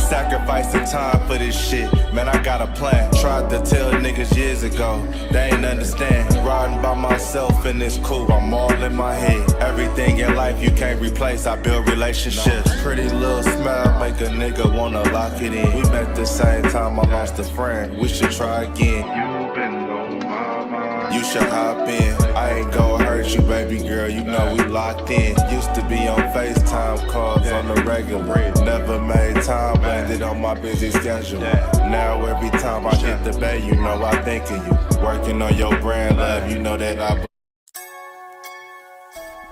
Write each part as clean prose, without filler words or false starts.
Sacrificing time for this shit, man, I got a plan. Tried to tell niggas years ago, they ain't understand. Riding by myself and it's cool, I'm all in my head. Everything in life you can't replace, I build relationships. Pretty little smile make a nigga wanna lock it in. We met the same time I lost a friend, we should try again. You been on my mind, you should hop in. I ain't gon' hurt you, baby girl, you know we locked in. Used to be on FaceTime calls on the regular. Never made time, blamed it on my busy schedule. Now every time I hit the bay, you know I think of you. Working on your brand, love, you know that I...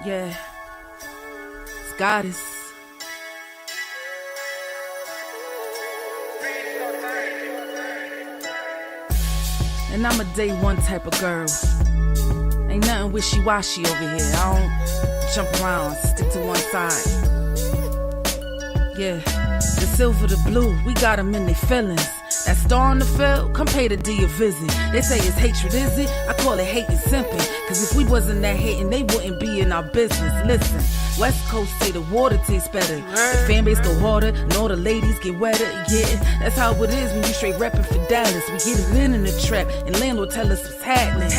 Yeah, it's Goddess. And I'm a day one type of girl. Ain't nothing wishy-washy over here. I don't jump around, stick to one side. Yeah, the silver, the blue, we got them in their feelings. That star on the field, come pay the D a visit. They say it's hatred, is it? I call it hate and simping. Cause if we wasn't that hating, they wouldn't be in our business. Listen, West Coast say the water tastes better. The fan base go harder, and all the ladies get wetter. Yeah, that's how it is when you straight reppin' for Dallas. We get it in the trap, and landlord tell us what's happening.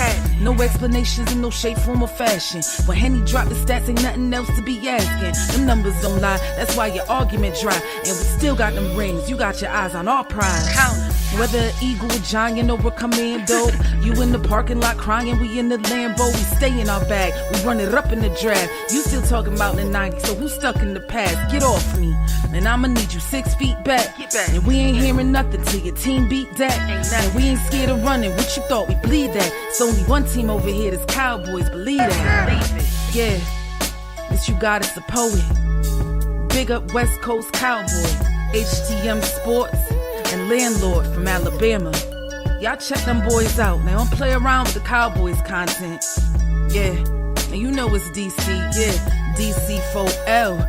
No explanations in no shape, form, or fashion. When Henny drop the stats, ain't nothing else to be asking. Them numbers don't lie, that's why your argument dry. And we still got them rings, you got your eyes on our prize. Whether an eagle, a giant, or a commando, you in the parking lot crying, we in the Lambo. We stay in our bag, we run it up in the draft. You still talking about the 90s, so who's stuck in the past? Get off me, and I'ma need you 6 feet back. And we ain't hearing nothing till your team beat that. And we ain't scared of running, what you thought we bleed that? It's only one team over here, that's Cowboys, believe that. Yeah, this you got is the poet. Big up West Coast Cowboy, HTM Sports, and Landlord from Alabama. Y'all check them boys out. Now don't play around with the Cowboys content. Yeah, and you know it's DC. Yeah, DC4L.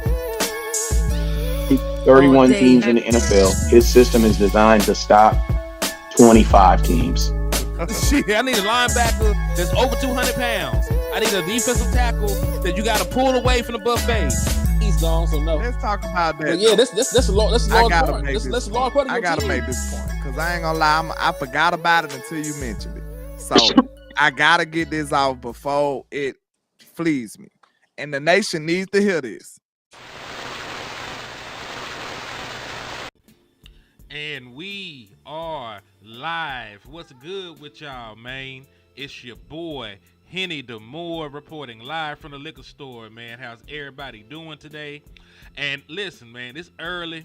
31 teams in the NFL. His system is designed to stop 25 teams. Shit, I need a linebacker that's over 200 pounds. I need a defensive tackle that you got to pull away from the buffet. He's gone, so no. Let's talk about that. But yeah, that's a large part. That's a large part of your I gotta team. make this point because I ain't gonna lie, I forgot about it until you mentioned it. So I gotta get this out before it flees me, and the nation needs to hear this. And we are live. What's good with y'all, man? It's your boy Henny DeMoore reporting live from the liquor store, man. How's everybody doing today? And listen, man, it's early,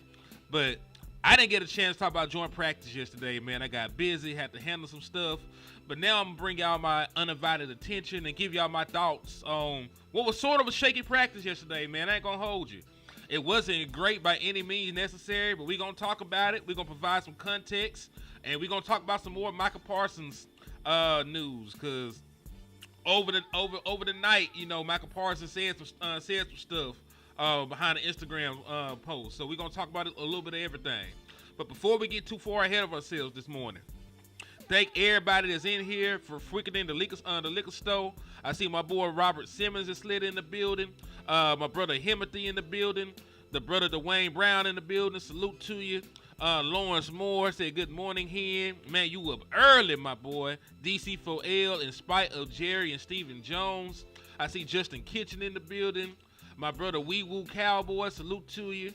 but I didn't get a chance to talk about joint practice yesterday, man. I got busy, had to handle some stuff. But now I'm going to bring y'all my uninvited attention and give y'all my thoughts on what was sort of a shaky practice yesterday, man. I ain't going to hold you. It wasn't great by any means necessary, but we're going to talk about it. We're going to provide some context, and we're going to talk about some more Micah Parsons news, because over the night, you know, Micah Parsons said some stuff behind the Instagram post. So we're gonna talk about a little bit of everything. But before we get too far ahead of ourselves this morning, thank everybody that's in here for frequenting the liquor store. I see my boy Robert Simmons is slid in the building. My brother Himothy in the building. The brother Dwayne Brown in the building. Salute to you. Lawrence Moore said, good morning, Hen. Man, you up early, my boy. DC4L, in spite of Jerry and Stephen Jones. I see Justin Kitchen in the building. My brother Wee Woo Cowboy, salute to you.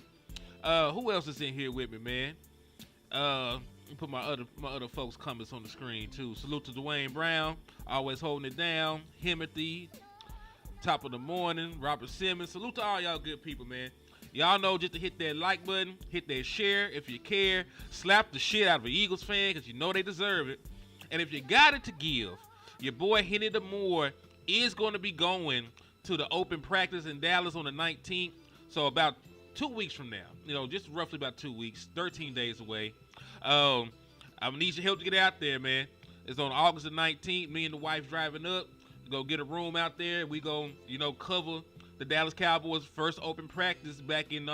Who else is in here with me, man? Let me put my other folks' comments on the screen, too. Salute to Dwayne Brown, always holding it down. Himothy, top of the morning. Robert Simmons. Salute to all y'all good people, man. Y'all know just to hit that like button, hit that share if you care. Slap the shit out of an Eagles fan because you know they deserve it. And if you got it to give, your boy Henny DeMoore is going to be going to the open practice in Dallas on the 19th. So about 2 weeks from now, you know, just roughly about 2 weeks, 13 days away. I'm going to need your help to get out there, man. It's on August the 19th. Me and the wife driving up. Go get a room out there. We go, you know, cover the Dallas Cowboys' first open practice back in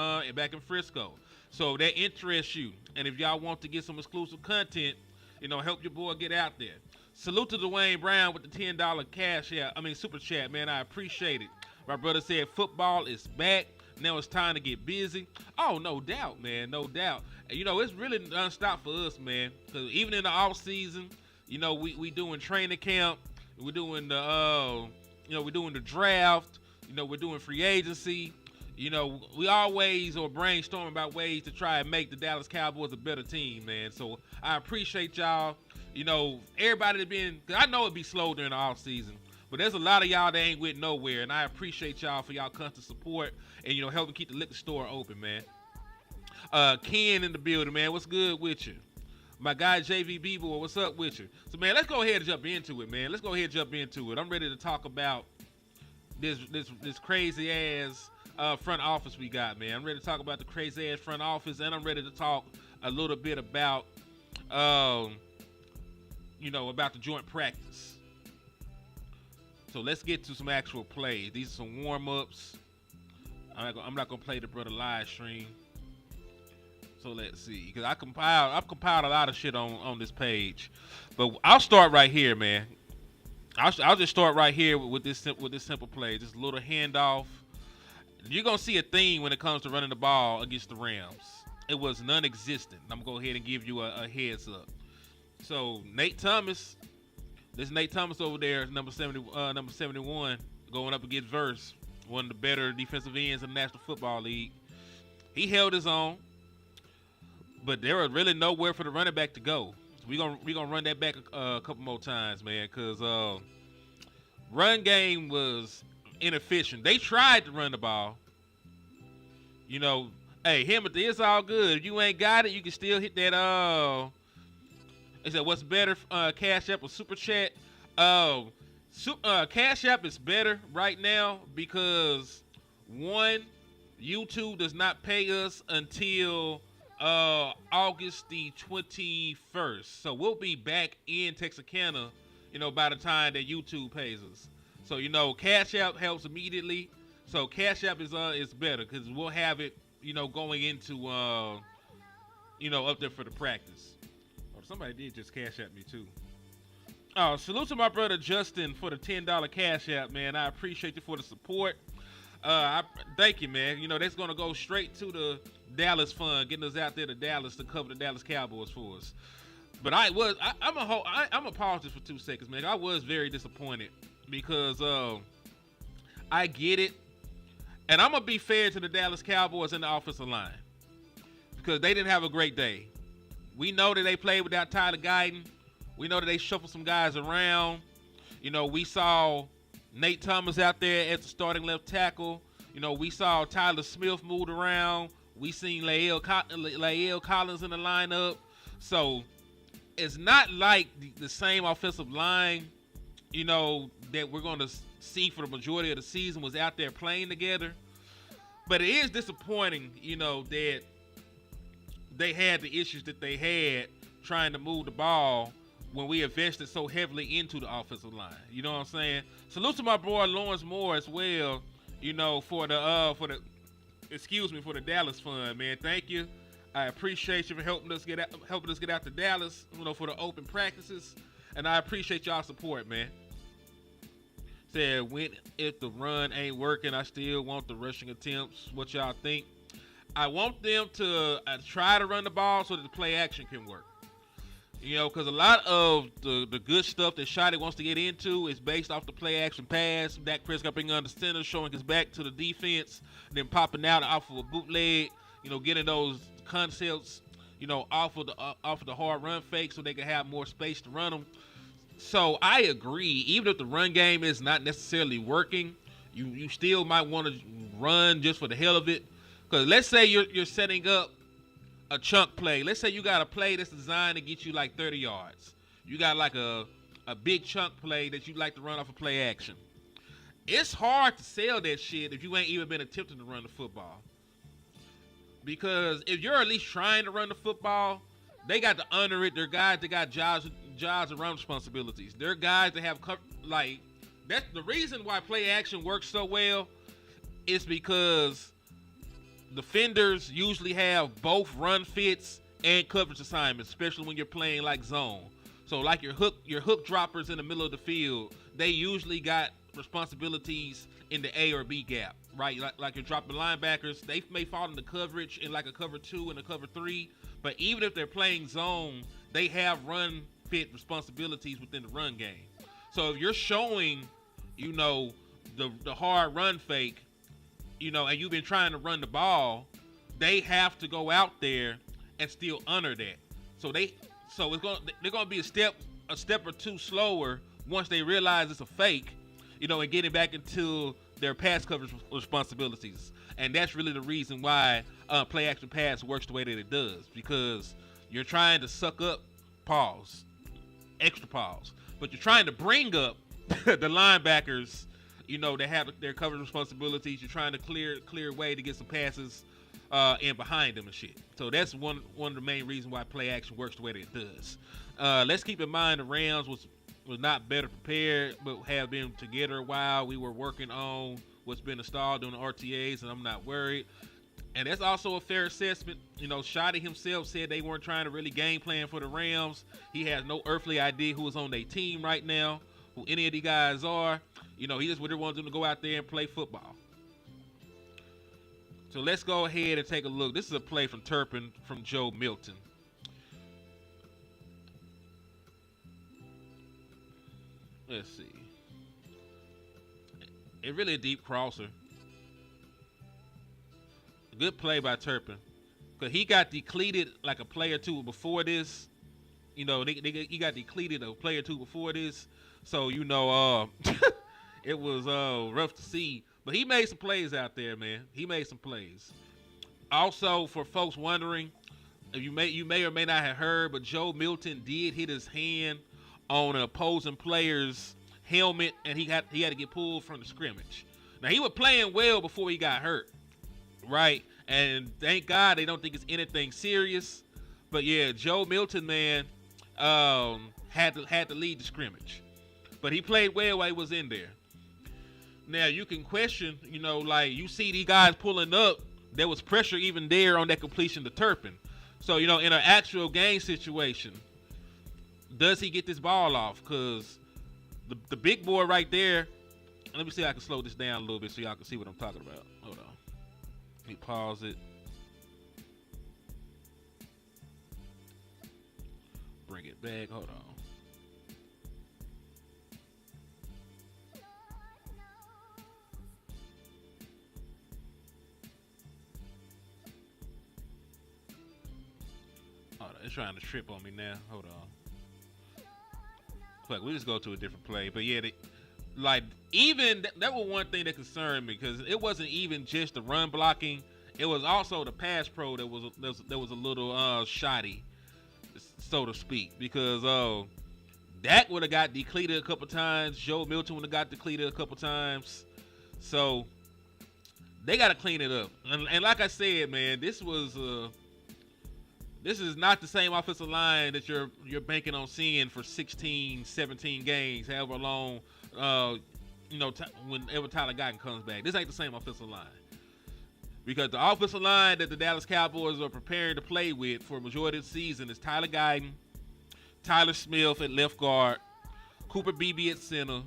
Frisco. So that interests you. And if y'all want to get some exclusive content, you know, help your boy get out there. Salute to Dwayne Brown with the $10 super chat, man. I appreciate it. My brother said football is back. Now it's time to get busy. Oh, no doubt, man, no doubt. And, it's really nonstop for us, man. Because even in the off season, we doing training camp. We're doing we're doing the draft. We're doing free agency. We always are brainstorming about ways to try and make the Dallas Cowboys a better team, man. So I appreciate y'all. Everybody that been, cause I know it'd be slow during the off season, but there's a lot of y'all that ain't with nowhere, and I appreciate y'all for y'all constant support and helping keep the liquor store open, man. Ken in the building, man. What's good with you? My guy JVB boy, what's up with you? So man, let's go ahead and jump into it, man. I'm ready to talk about this crazy ass front office we got, man. I'm ready to talk about the crazy ass front office, and I'm ready to talk a little bit about about the joint practice. So let's get to some actual plays. These are some warm-ups. I'm not gonna play the brother live stream. So let's see, because I've compiled a lot of shit on this page, but I'll start right here, man. I'll just start right here with this simple play, just a little handoff. You're gonna see a theme when it comes to running the ball against the Rams. It was non-existent. I'm gonna go ahead and give you a heads up. So Nate Thomas over there, number 71, going up against Verse, one of the better defensive ends in the National Football League. He held his own, but there was really nowhere for the running back to go. So we gonna run that back a couple more times, man, because run game was inefficient. They tried to run the ball. Hey, Timothy, it's all good. If you ain't got it, you can still hit that. They said, what's better, Cash App or Super Chat? Cash App is better right now because, one, YouTube does not pay us until August the 21st. So we'll be back in Texarkana, by the time that YouTube pays us. So, Cash App helps immediately. So Cash App is better because we'll have it, going into, up there for the practice. Somebody did just Cash App me too. Oh, salute to my brother Justin for the $10 Cash App, man. I appreciate you for the support. Thank you, man. That's gonna go straight to the Dallas Fund, getting us out there to Dallas to cover the Dallas Cowboys for us. But I'm gonna pause this for 2 seconds, man. I was very disappointed because I get it, and I'm gonna be fair to the Dallas Cowboys and the offensive line because they didn't have a great day. We know that they played without Tyler Guyton. We know that they shuffled some guys around. We saw Nate Thomas out there as the starting left tackle. We saw Tyler Smith moved around. We seen Lael Collins in the lineup. So it's not like the same offensive line, that we're going to see for the majority of the season was out there playing together. But it is disappointing, that they had the issues that they had trying to move the ball when we invested so heavily into the offensive line. You know what I'm saying? Salute to my boy Lawrence Moore as well, for the Dallas Fund, man. Thank you. I appreciate you for helping us get out to Dallas, for the open practices. And I appreciate y'all support, man. Said, if the run ain't working, I still want the rushing attempts. What y'all think? I want them to try to run the ball so that the play action can work. Because a lot of the good stuff that Shotty wants to get into is based off the play action pass. Dak Prescott being under center, showing his back to the defense, then popping out off of a bootleg. Getting those concepts, off of the hard run fake so they can have more space to run them. So I agree. Even if the run game is not necessarily working, you still might want to run just for the hell of it. Because let's say you're setting up a chunk play. Let's say you got a play that's designed to get you like 30 yards. You got like a big chunk play that you like to run off of play action. It's hard to sell that shit if you ain't even been attempting to run the football. Because if you're at least trying to run the football, they got to honor it. They're guys that got jobs and run responsibilities. They're guys that have that's the reason why play action works so well is because defenders usually have both run fits and coverage assignments, especially when you're playing like zone. So like your hook droppers in the middle of the field, they usually got responsibilities in the A or B gap, right? Like you're dropping linebackers, they may fall into coverage in like a cover 2 and a cover 3, but even if they're playing zone, they have run fit responsibilities within the run game. So if you're showing, you know, the hard run fake, you know, and you've been trying to run the ball, they have to go out there and still honor that. So they're gonna be a step or two slower once they realize it's a fake, you know, and getting back into their pass coverage responsibilities. And that's really the reason why play action pass works the way that it does, because you're trying to suck up extra pause, but you're trying to bring up the linebackers, you know, that have their coverage responsibilities. You're trying to clear a way to get some passes in behind them and shit. So that's one of the main reasons why play action works the way that it does. Let's keep in mind the Rams was not better prepared, but have been together a while. We were working on what's been installed during the RTAs, and I'm not worried. And that's also a fair assessment. You know, Shotty himself said they weren't trying to really game plan for the Rams. He has no earthly idea who is on their team right now, who any of these guys are. You know, he just really wants them to go out there and play football. So let's go ahead and take a look. This is a play from Turpin from Joe Milton. Let's see. It's really a deep crosser. Good play by Turpin. Because he got depleted like a play or two before this. You know, he got depleted a play or two before this. So, you know, it was rough to see. But he made some plays out there, man. He made some plays. Also, for folks wondering, you may or may not have heard, but Joe Milton did hit his hand on an opposing player's helmet, and he had to get pulled from the scrimmage. Now, he was playing well before he got hurt, right? And thank God they don't think it's anything serious. But yeah, Joe Milton, man, had to lead the scrimmage. But he played well while he was in there. Now, you can question, you know, like you see these guys pulling up, there was pressure even there on that completion to Turpin. So, you know, in an actual game situation, does he get this ball off? Because the big boy right there, let me see if I can slow this down a little bit so y'all can see what I'm talking about. Hold on. Let me pause it. Bring it back. Hold on. It's trying to trip on me now. Hold on. Fuck, we just go to a different play. But yeah, that was one thing that concerned me, because it wasn't even just the run blocking. It was also the pass pro that was a little shoddy, so to speak. Because Dak would have got depleted a couple times. Joe Milton would have got depleted a couple times. So they got to clean it up. And like I said, man, this is not the same offensive line that you're banking on seeing for 16, 17 games, however long, whenever Tyler Guyton comes back. This ain't the same offensive line. Because the offensive line that the Dallas Cowboys are preparing to play with for a majority of the season is Tyler Guyton, Tyler Smith at left guard, Cooper Beebe at center,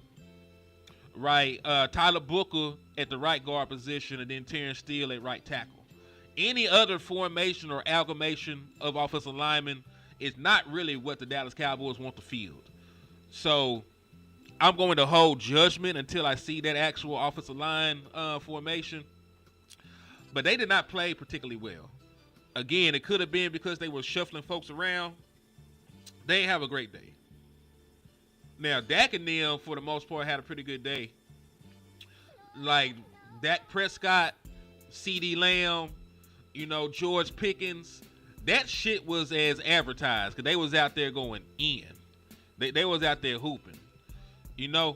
right? Tyler Booker at the right guard position, and then Terrence Steele at right tackle. Any other formation or amalgamation of offensive linemen is not really what the Dallas Cowboys want to field. So I'm going to hold judgment until I see that actual offensive line formation. But they did not play particularly well. Again, it could have been because they were shuffling folks around. They didn't have a great day. Now, Dak and them, for the most part, had a pretty good day. Like Dak Prescott, CeeDee Lamb, you know, George Pickens, that shit was as advertised, because they was out there going in. They was out there hooping. You know,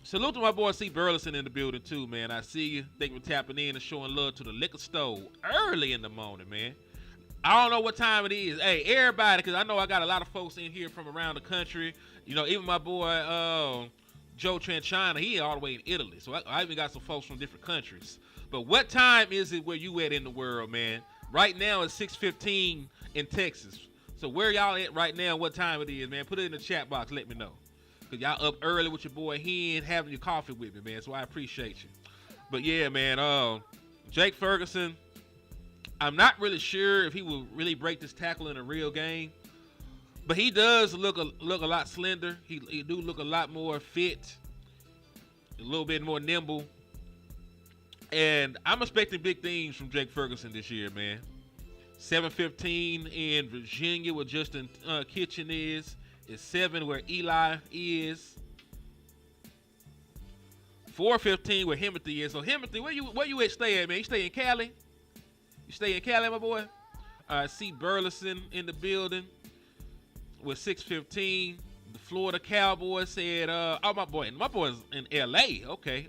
salute to my boy C. Burleson in the building too, man. I see you. Thank you for tapping in and showing love to the liquor store early in the morning, man. I don't know what time it is. Hey, everybody, because I know I got a lot of folks in here from around the country. You know, even my boy Joe Tranchina, he all the way in Italy. So I even got some folks from different countries. But what time is it where you at in the world, man? Right now it's 6:15 in Texas. So where y'all at right now, what time it is, man? Put it in the chat box. Let me know. Cause y'all up early with your boy Hen, having your coffee with me, man. So I appreciate you. But yeah, man, Jake Ferguson, I'm not really sure if he will really break this tackle in a real game. But he does look a lot slender. He do look a lot more fit, a little bit more nimble. And I'm expecting big things from Jake Ferguson this year, man. 7:15 in Virginia where Justin Kitchen is. It's 7 where Eli is. 4:15 where Himothy is. So Himothy, where you at stay at, man? You stay in Cali? You stay in Cali, my boy? See Burleson in the building with 6:15. The Florida Cowboys said, my boy's in LA. Okay.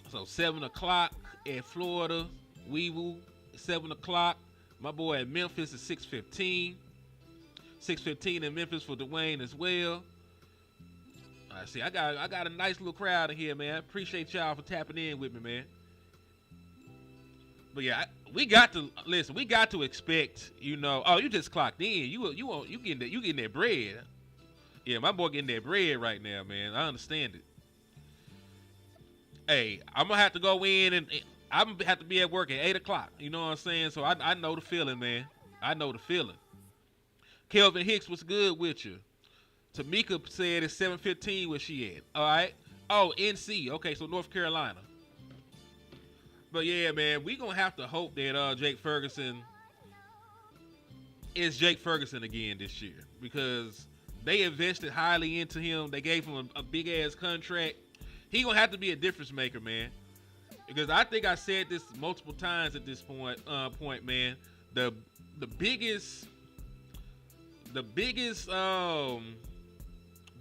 So 7 o'clock at Florida, Weevil, 7 o'clock. My boy at Memphis is 6:15. 6:15 in Memphis for Dwayne as well. All right, see, I got a nice little crowd in here, man. I appreciate y'all for tapping in with me, man. But yeah, we got to expect, you know. Oh, you just clocked in. You getting that bread. Yeah, my boy getting that bread right now, man. I understand it. Hey, I'm gonna have to go in and I'm gonna have to be at work at 8 o'clock. You know what I'm saying? So I know the feeling, man. I know the feeling. Kelvin Hicks, what's good with you? Tamika said it's 7:15 where she at. All right. Oh, NC. Okay, so North Carolina. But yeah, man, we gonna have to hope that Jake Ferguson is Jake Ferguson again this year, because they invested highly into him. They gave him a big ass contract. He gonna have to be a difference maker, man. Because I think I said this multiple times at this point, man. The biggest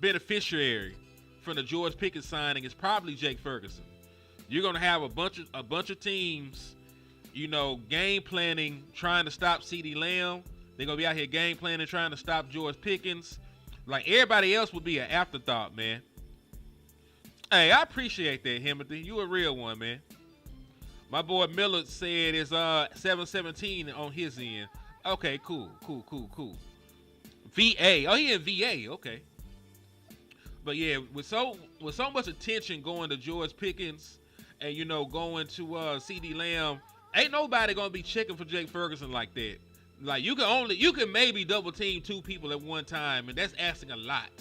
beneficiary from the George Pickens signing is probably Jake Ferguson. You're gonna have a bunch of teams, you know, game planning, trying to stop CeeDee Lamb. They're gonna be out here game planning, trying to stop George Pickens. Like everybody else would be an afterthought, man. Hey, I appreciate that, Himothy. You a real one, man. My boy Miller said it's 7:17 on his end. Okay, cool. VA. Oh, he in VA. Okay. But yeah, with so much attention going to George Pickens and, you know, going to CeeDee Lamb, ain't nobody gonna be checking for Jake Ferguson like that. Like you can maybe double team 2 people at one time, and that's asking a lot.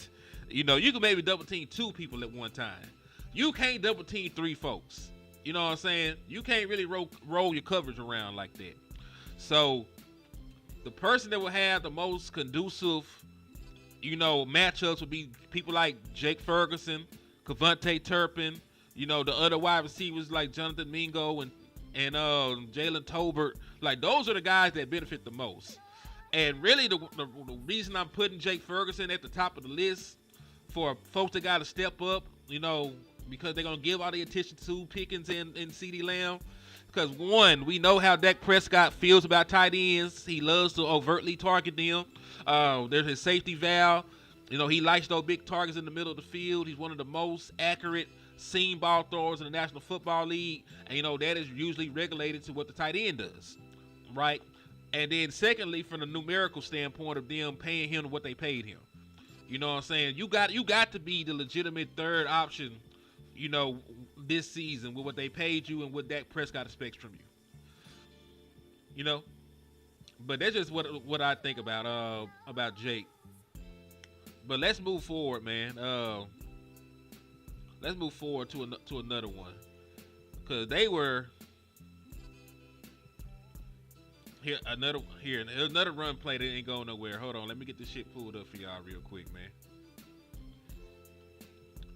You know, you can maybe double team 2 people at one time. You can't double team 3 folks. You know what I'm saying? You can't really roll your coverage around like that. So the person that will have the most conducive, you know, matchups would be people like Jake Ferguson, Kevontae Turpin, you know, the other wide receivers like Jonathan Mingo and Jalen Tolbert. Like, those are the guys that benefit the most. And really the reason I'm putting Jake Ferguson at the top of the list for folks that got to step up, you know, because they're going to give all the attention to Pickens and CeeDee Lamb. Because, one, we know how Dak Prescott feels about tight ends. He loves to overtly target them. There's his safety valve. You know, he likes those big targets in the middle of the field. He's one of the most accurate seam ball throwers in the National Football League. And, you know, that is usually regulated to what the tight end does, right? And then, secondly, from the numerical standpoint of them paying him what they paid him. You know what I'm saying? You got to be the legitimate third option, you know, this season with what they paid you and what Dak Prescott expects from you. You know? But that's just what I think about Jake. But let's move forward, man. Let's move forward to another one. Because they were another run play that ain't going nowhere. Hold on, let me get this shit pulled up for y'all real quick, man.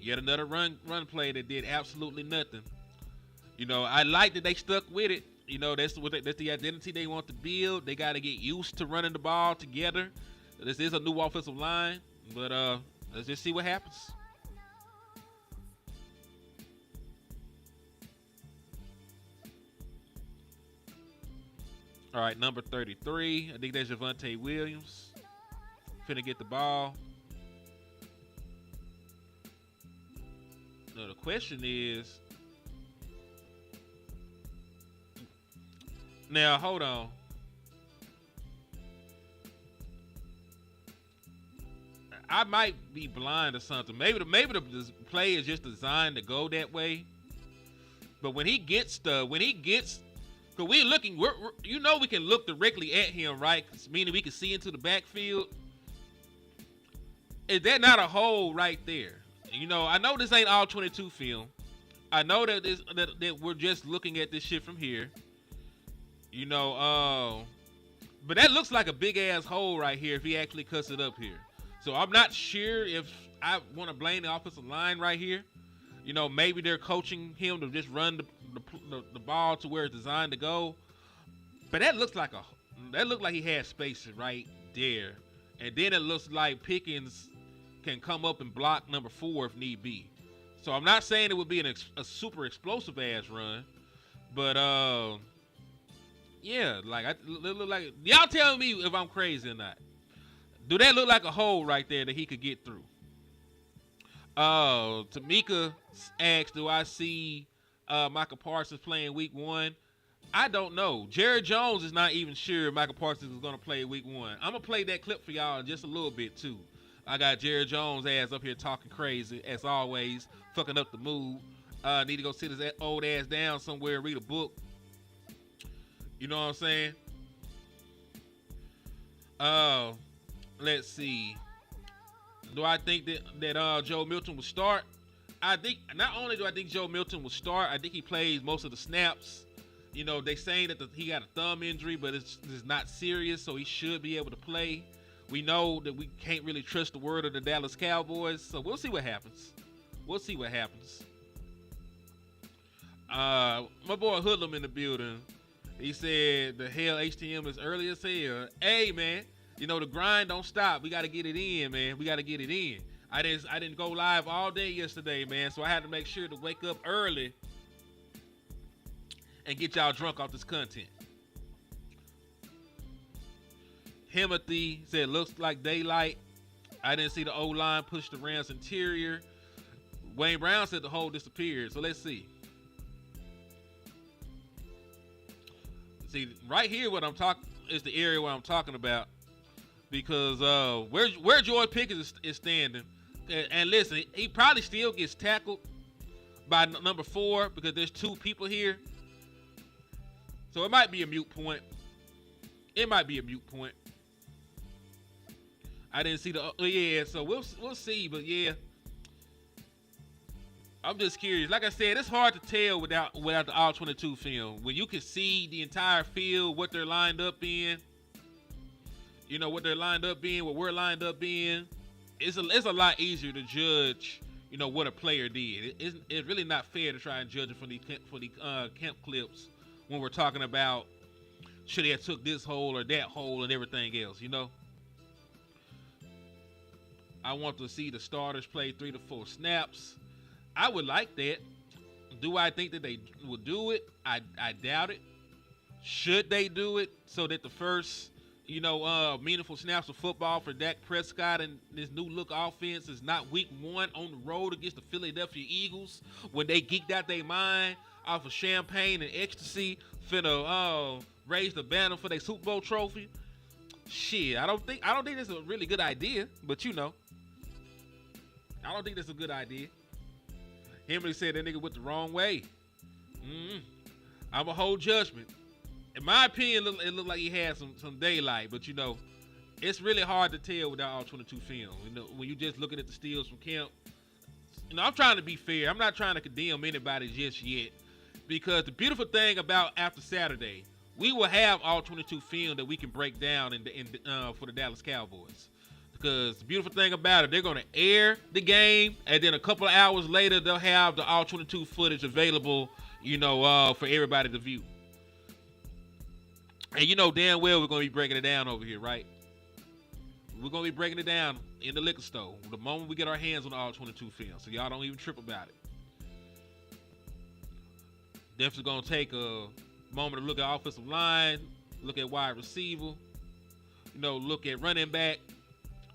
Yet another run play that did absolutely nothing. You know, I like that they stuck with it. You know, that's the identity they want to build. They got to get used to running the ball together. This is a new offensive line, but let's just see what happens. All right, number 33. I think that's Javonte Williams. Finna get the ball. Now, the question is... Now, hold on. I might be blind or something. Maybe the play is just designed to go that way. But when he gets, cause we're looking, we can look directly at him, right? Meaning we can see into the backfield. Is that not a hole right there? I know this ain't all 22 film. I know that we're just looking at this shit from here. But that looks like a big ass hole right here if he actually cuts it up here. So I'm not sure if I want to blame the offensive line right here. Maybe they're coaching him to just run the ball to where it's designed to go. But that looked like he had space right there. And then it looks like Pickens can come up and block number 4 if need be. So I'm not saying it would be a super explosive ass run, but yeah, look like y'all tell me if I'm crazy or not. Do that look like a hole right there that he could get through? Tamika asked, do I see Micah Parsons playing week 1? I don't know. Jared Jones is not even sure Micah Parsons is going to play week 1. I'm going to play that clip for y'all in just a little bit too. I got Jared Jones' ass up here talking crazy, as always, fucking up the mood. Need to go sit his old ass down somewhere and read a book. You know what I'm saying? Let's see. Do I think that Joe Milton will start? I think not only do I think Joe Milton will start, I think he plays most of the snaps. They saying that he got a thumb injury, but it's not serious, so he should be able to play. We know that we can't really trust the word of the Dallas Cowboys, so we'll see what happens. My boy Hoodlum in the building. He said the hell HTM is early as hell. Hey man, the grind don't stop. We got to get it in, man. We got to get it in. I didn't go live all day yesterday, man, so I had to make sure to wake up early and get y'all drunk off this content. Timothy said, looks like daylight. I didn't see the O-line push the Rams interior. Wayne Brown said the hole disappeared. So let's see. See, right here what I'm talking is the area where I'm talking about. Because where George Pickens is standing. And listen, he probably still gets tackled by number 4 because there's 2 people here. So it might be a mute point. I didn't see so we'll see, but yeah. I'm just curious. Like I said, it's hard to tell without the all 22 film. When you can see the entire field, what they're lined up in, what they're lined up in, what we're lined up in, it's a lot easier to judge, what a player did. It's really not fair to try and judge it for the camp clips when we're talking about should he have took this hole or that hole and everything else, I want to see the starters play 3 to 4 snaps. I would like that. Do I think that they will do it? I doubt it. Should they do it so that the first, meaningful snaps of football for Dak Prescott and this new look offense is not week 1 on the road against the Philadelphia Eagles when they geeked out their mind off of champagne and ecstasy finna raise the banner for their Super Bowl trophy? Shit, I don't think that's a really good idea, but I don't think that's a good idea. Emily said that nigga went the wrong way. I'm a hold judgment. In my opinion, it looked like he had some daylight, but it's really hard to tell without all 22 film. When you just looking at the steals from camp. I'm trying to be fair. I'm not trying to condemn anybody just yet, because the beautiful thing about after Saturday, we will have all 22 film that we can break down for the Dallas Cowboys. Because the beautiful thing about it, they're going to air the game, and then a couple of hours later, they'll have the all 22 footage available, for everybody to view. And damn well we're going to be breaking it down over here, right? We're going to be breaking it down in the liquor store the moment we get our hands on the all 22 film, so y'all don't even trip about it. Definitely going to take a moment to look at offensive line, look at wide receiver, look at running back.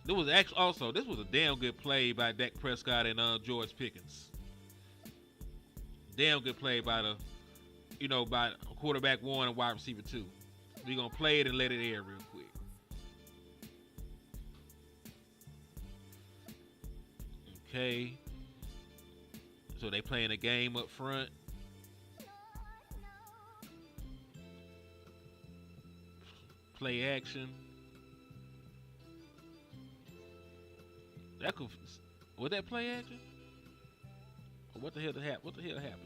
This was a damn good play by Dak Prescott and George Pickens. Damn good play by by quarterback 1 and wide receiver 2. We're gonna play it and let it air real quick. Okay. So they playing a game up front. Play action. That could. Was that play action? What the hell happened? What the hell happened?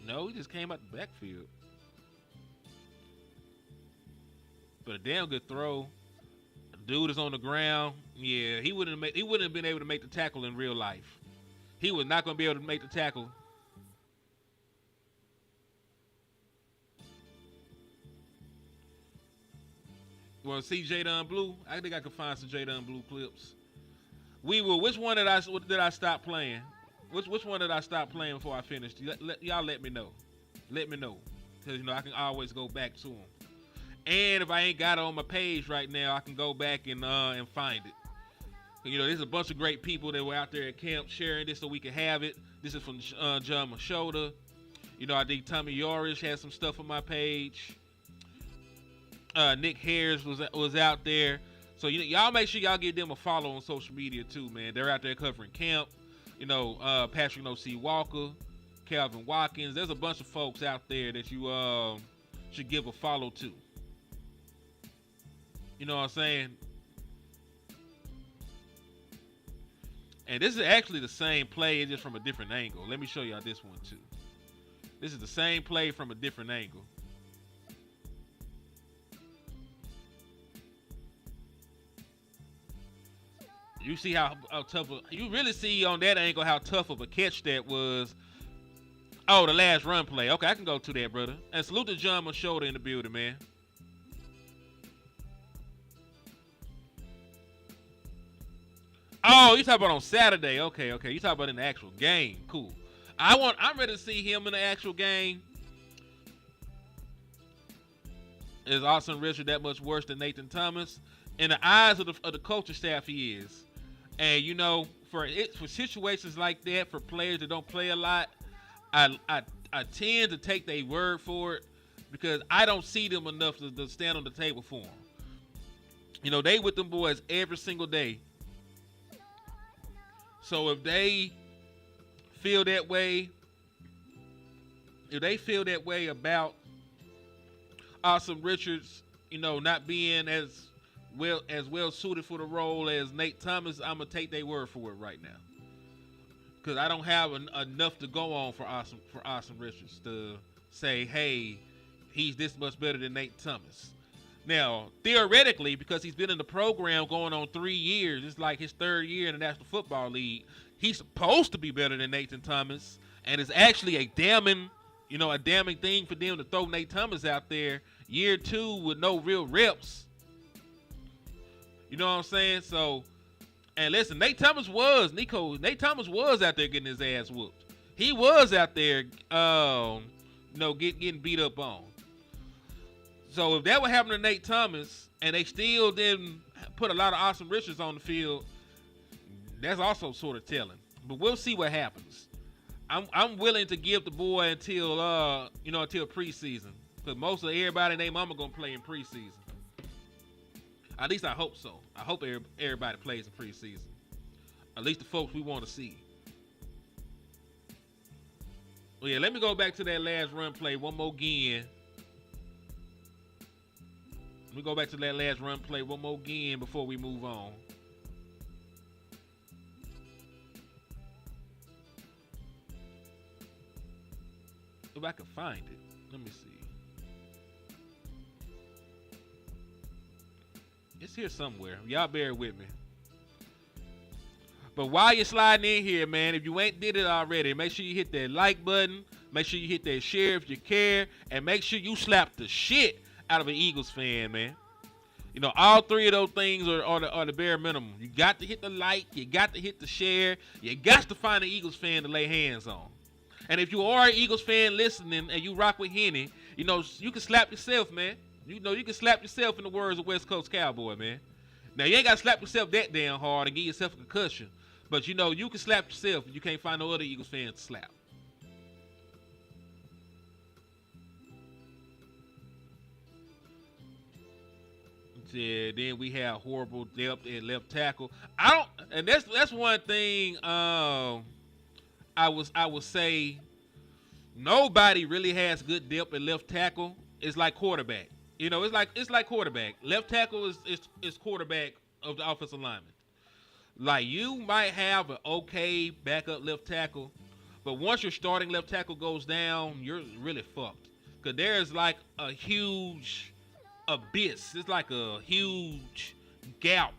No, he just came out the backfield. But a damn good throw. Dude is on the ground. Yeah, he wouldn't have been able to make the tackle in real life. He was not going to be able to make the tackle. You want to see Jadon Blue? I think I can find some Jadon Blue clips. We will. Which one did I stop playing? Which one did I stop playing before I finished? Y'all let me know. Let me know. Because, I can always go back to them. And if I ain't got it on my page right now, I can go back and find it. There's a bunch of great people that were out there at camp sharing this so we can have it. This is from John Machota. I think Tommy Yorish had some stuff on my page. Nick Harris was out there. So y'all make sure y'all give them a follow on social media too, man. They're out there covering camp. Patrick O.C. Walker, Calvin Watkins. There's a bunch of folks out there that you should give a follow to. You know what I'm saying? And this is actually the same play, just from a different angle. Let me show y'all this one too. This is the same play from a different angle. You see how tough you really see on that angle how tough of a catch that was. Oh, the last run play. Okay, I can go to that, brother. And salute to John Machota in the building, man. Oh, you talking about on Saturday? Okay. You talking about in the actual game? Cool. I'm ready to see him in the actual game. Is Austin Richard that much worse than Nathan Thomas? In the eyes of the coaching staff, he is. And for situations like that, for players that don't play a lot, I tend to take their word for it because I don't see them enough to stand on the table for them. They with them boys every single day. So if they feel that way, about Austin Richards, not being as well suited for the role as Nate Thomas, I'm gonna take their word for it right now, because I don't have enough to go on for Austin Richards to say, hey, he's this much better than Nate Thomas. Now, theoretically, because he's been in the program going on 3 years, it's like his third year in the National Football League, he's supposed to be better than Nathan Thomas, and it's actually a damning thing for them to throw Nate Thomas out there year 2 with no real reps. You know what I'm saying? So, and listen, Nate Thomas was out there getting his ass whooped. He was out there, getting beat up on. So if that would happen to Nate Thomas and they still didn't put a lot of Austin Richards on the field, that's also sort of telling. But we'll see what happens. I'm willing to give the boy until preseason, because most of everybody and their mama gonna play in preseason. At least I hope so. I hope everybody plays in preseason. At least the folks we want to see. Well, yeah, let me go back to that last run play one more again. Let me go back to that last run play one more again before we move on. If I can find it. Let me see. It's here somewhere. Y'all bear with me. But while you're sliding in here, man, if you ain't did it already, make sure you hit that like button. Make sure you hit that share if you care. And make sure you slap the shit out of an Eagles fan, man. All three of those things are the bare minimum. You got to hit the like. You got to hit the share. You got to find an Eagles fan to lay hands on. And if you are an Eagles fan listening and you rock with Henny, you can slap yourself, man. You can slap yourself, in the words of West Coast Cowboy, man. Now, you ain't got to slap yourself that damn hard and give yourself a concussion. But, you can slap yourself and you can't find no other Eagles fans to slap. Yeah, then we have horrible depth at left tackle. I don't, and that's one thing. I would say nobody really has good depth at left tackle. It's like quarterback. You know, it's like quarterback. Left tackle is quarterback of the offensive lineman. Like you might have an okay backup left tackle, but once your starting left tackle goes down, you're really fucked. Cause there's like a huge abyss. It's like a huge gap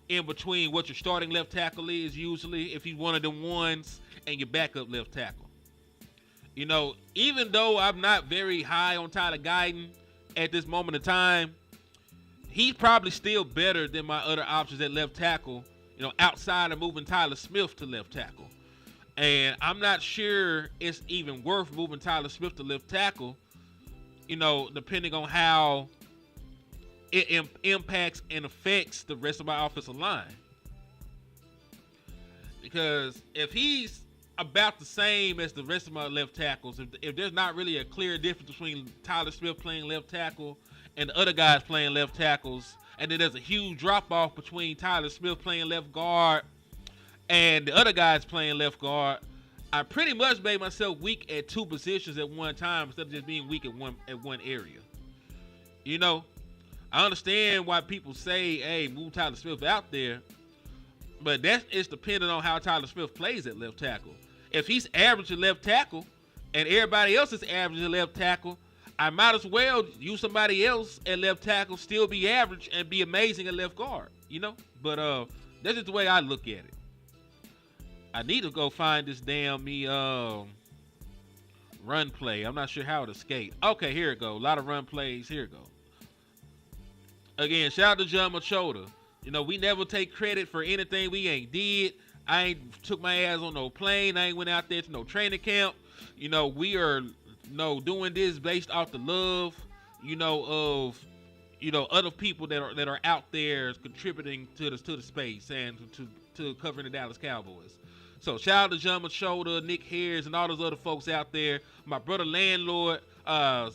in between what your starting left tackle is usually, if he's one of them ones, and your backup left tackle. You know, even though I'm not very high on Tyler Guyton at this moment in time, he's probably still better than my other options at left tackle, you know, outside of moving Tyler Smith to left tackle. And I'm not sure it's even worth moving Tyler Smith to left tackle, you know, depending on how it impacts and affects the rest of my offensive line. Because if he's about the same as the rest of my left tackles, if there's not really a clear difference between Tyler Smith playing left tackle and the other guys playing left tackles, and then there's a huge drop-off between Tyler Smith playing left guard and the other guys playing left guard, I pretty much made myself weak at two positions at one time instead of just being weak at one area. You know, I understand why people say, hey, move Tyler Smith out there, but that is dependent on how Tyler Smith plays at left tackle. If he's average at left tackle and everybody else is average at left tackle, I might as well use somebody else at left tackle, still be average, and be amazing at left guard, you know? But that's just the way I look at it. I need to go find this damn run play. I'm not sure how it escaped. Okay, here it go. A lot of run plays. Here it go. Again, shout out to John Machota. You know, we never take credit for anything we ain't did. I ain't took my ass on no plane. I ain't went out there to no training camp. You know, we are doing this based off the love, of other people that are out there contributing to the space and to covering the Dallas Cowboys. So shout out to John Machota, Nick Harris, and all those other folks out there. My brother landlord, my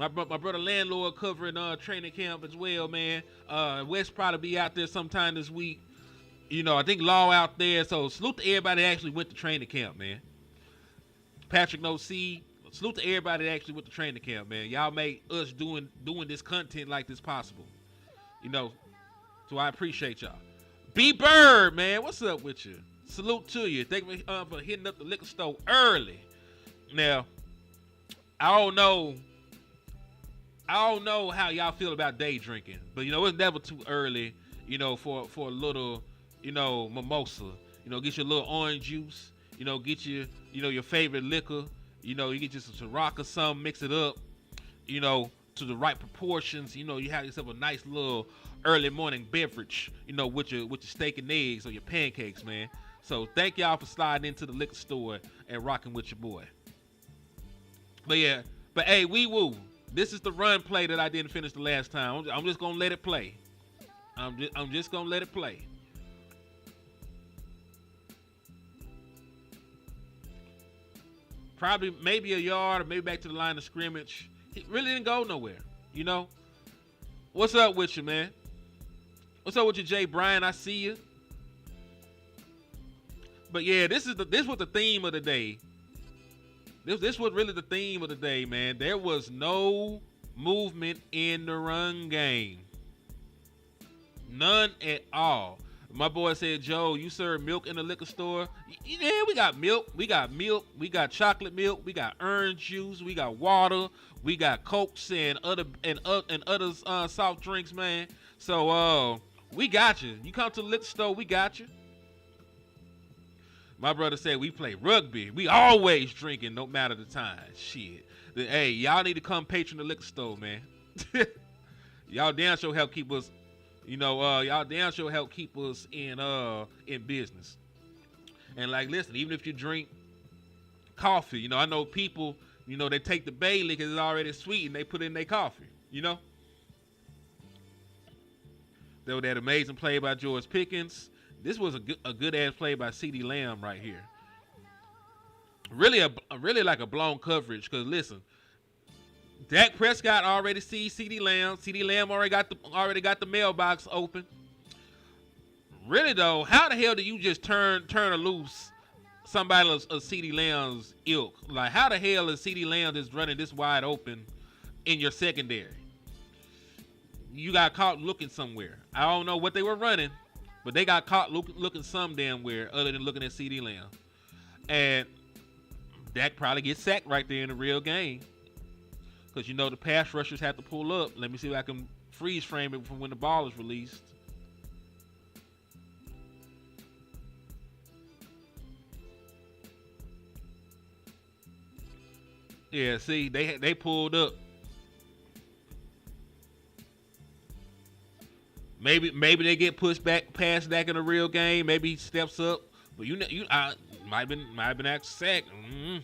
brother landlord covering training camp as well, man. Wes probably be out there sometime this week. You know, I think Law out there. So salute to everybody that actually went to training camp, man. Patrick No C, salute to everybody that actually went to training camp, man. Y'all make us doing this content like this possible. You know, so I appreciate y'all. B Bird, man, what's up with you? Salute to you. Thank you for hitting up the liquor store early. Now, I don't know how y'all feel about day drinking, but you know it's never too early, you know, for a little, you know, mimosa. You know, get your little orange juice. You know, get your favorite liquor. You know, you get you some Ciroc or something, mix it up, you know, to the right proportions. You know, you have yourself a nice little early morning beverage, you know, with your steak and eggs or your pancakes, man. So thank y'all for sliding into the liquor store and rocking with your boy. But yeah, hey, wee woo. This is the run play that I didn't finish the last time. I'm just gonna let it play. I'm just gonna let it play. Probably maybe a yard or maybe back to the line of scrimmage. He really didn't go nowhere, you know. What's up with you, man? What's up with you, Jay Bryan? I see you. But yeah, this was the theme of the day. This was really the theme of the day, man. There was no movement in the run game. None at all. My boy said, Joe, you serve milk in the liquor store? Yeah, we got milk. We got chocolate milk. We got orange juice. We got water. We got Cokes and other soft drinks, man. So we got you. You come to the liquor store, we got you. My brother said we play rugby. We always drinking, no matter the time. Shit. Hey, y'all need to come patron the liquor store, man. Y'all damn sure help keep us, y'all damn sure help keep us in business. And like, listen, even if you drink coffee, you know, I know people, you know, they take the Bailey because it's already sweet and they put it in their coffee, you know. There was that amazing play by George Pickens. This was a good ass play by CeeDee Lamb right here. Really like a blown coverage, because listen, Dak Prescott already sees CeeDee Lamb. CeeDee Lamb already got the mailbox open. Really though, how the hell do you just turn loose somebody of CeeDee Lamb's ilk? Like, how the hell is CeeDee Lamb just running this wide open in your secondary? You got caught looking somewhere. I don't know what they were running, but they got caught looking some damn where other than looking at CeeDee Lamb. And Dak probably gets sacked right there in the real game. Because you know the pass rushers have to pull up. Let me see if I can freeze frame it from when the ball is released. Yeah, see, they pulled up. Maybe they get pushed back past Dak in a real game. Maybe he steps up, but might have been actually sacked. Mm-hmm.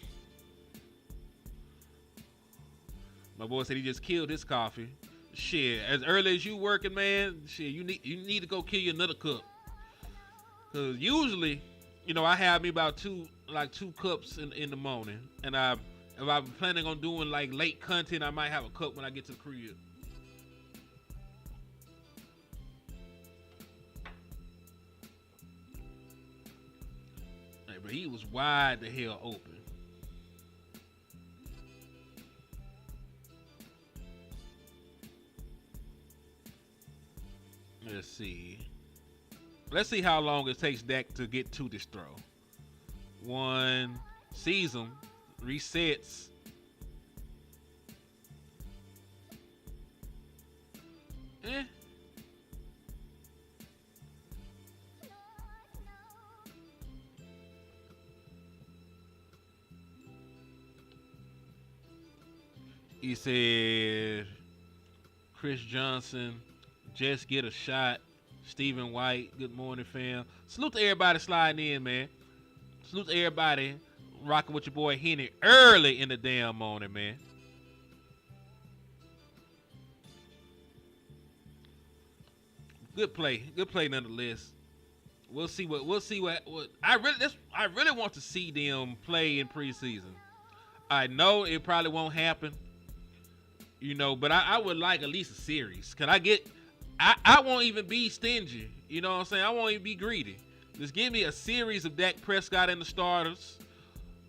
My boy said he just killed his coffee. Shit, as early as you working, man. Shit, you need to go kill you another cup. Cause usually, I have me about two cups in the morning, and if I'm planning on doing like late content, I might have a cup when I get to the crib. But he was wide the hell open. Let's see how long it takes Dak to get to this throw. One, sees him, resets. He said, Chris Johnson, just get a shot. Stephen White, good morning, fam. Salute to everybody sliding in, man. Salute to everybody rocking with your boy Henny early in the damn morning, man. Good play nonetheless. We'll see what I really want to see them play in preseason. I know it probably won't happen. But I would like at least a series. I won't even be stingy. You know what I'm saying? I won't even be greedy. Just give me a series of Dak Prescott and the starters.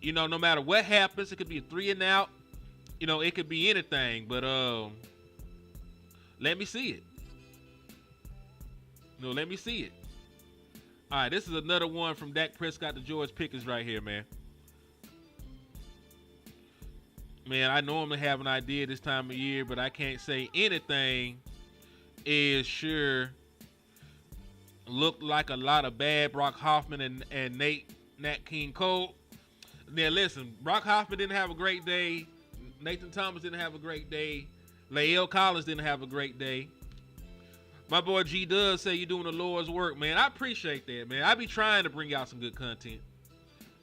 No matter what happens, it could be a 3 and out. It could be anything. But let me see it. Let me see it. All right, this is another one from Dak Prescott to George Pickens right here, man. Man, I normally have an idea this time of year, but I can't say anything is sure. Looked like a lot of bad Brock Hoffman and Nat King Cole. Now listen, Brock Hoffman didn't have a great day. Nathan Thomas didn't have a great day. Lael Collins didn't have a great day. My boy G does say you're doing the Lord's work, man. I appreciate that, man. I be trying to bring out some good content.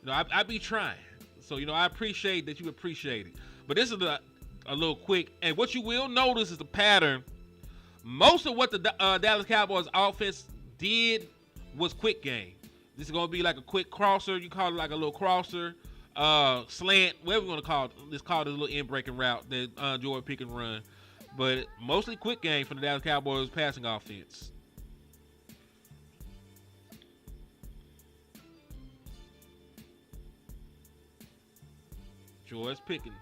I be trying. So, I appreciate that you appreciate it. But this is a little quick. And what you will notice is the pattern. Most of what the Dallas Cowboys offense did was quick game. This is going to be like a quick crosser. You call it like a little crosser, slant, whatever you want to call it. Let's call it a little in-breaking route that Jordan Pickens run. But mostly quick game for the Dallas Cowboys passing offense. George Pickens.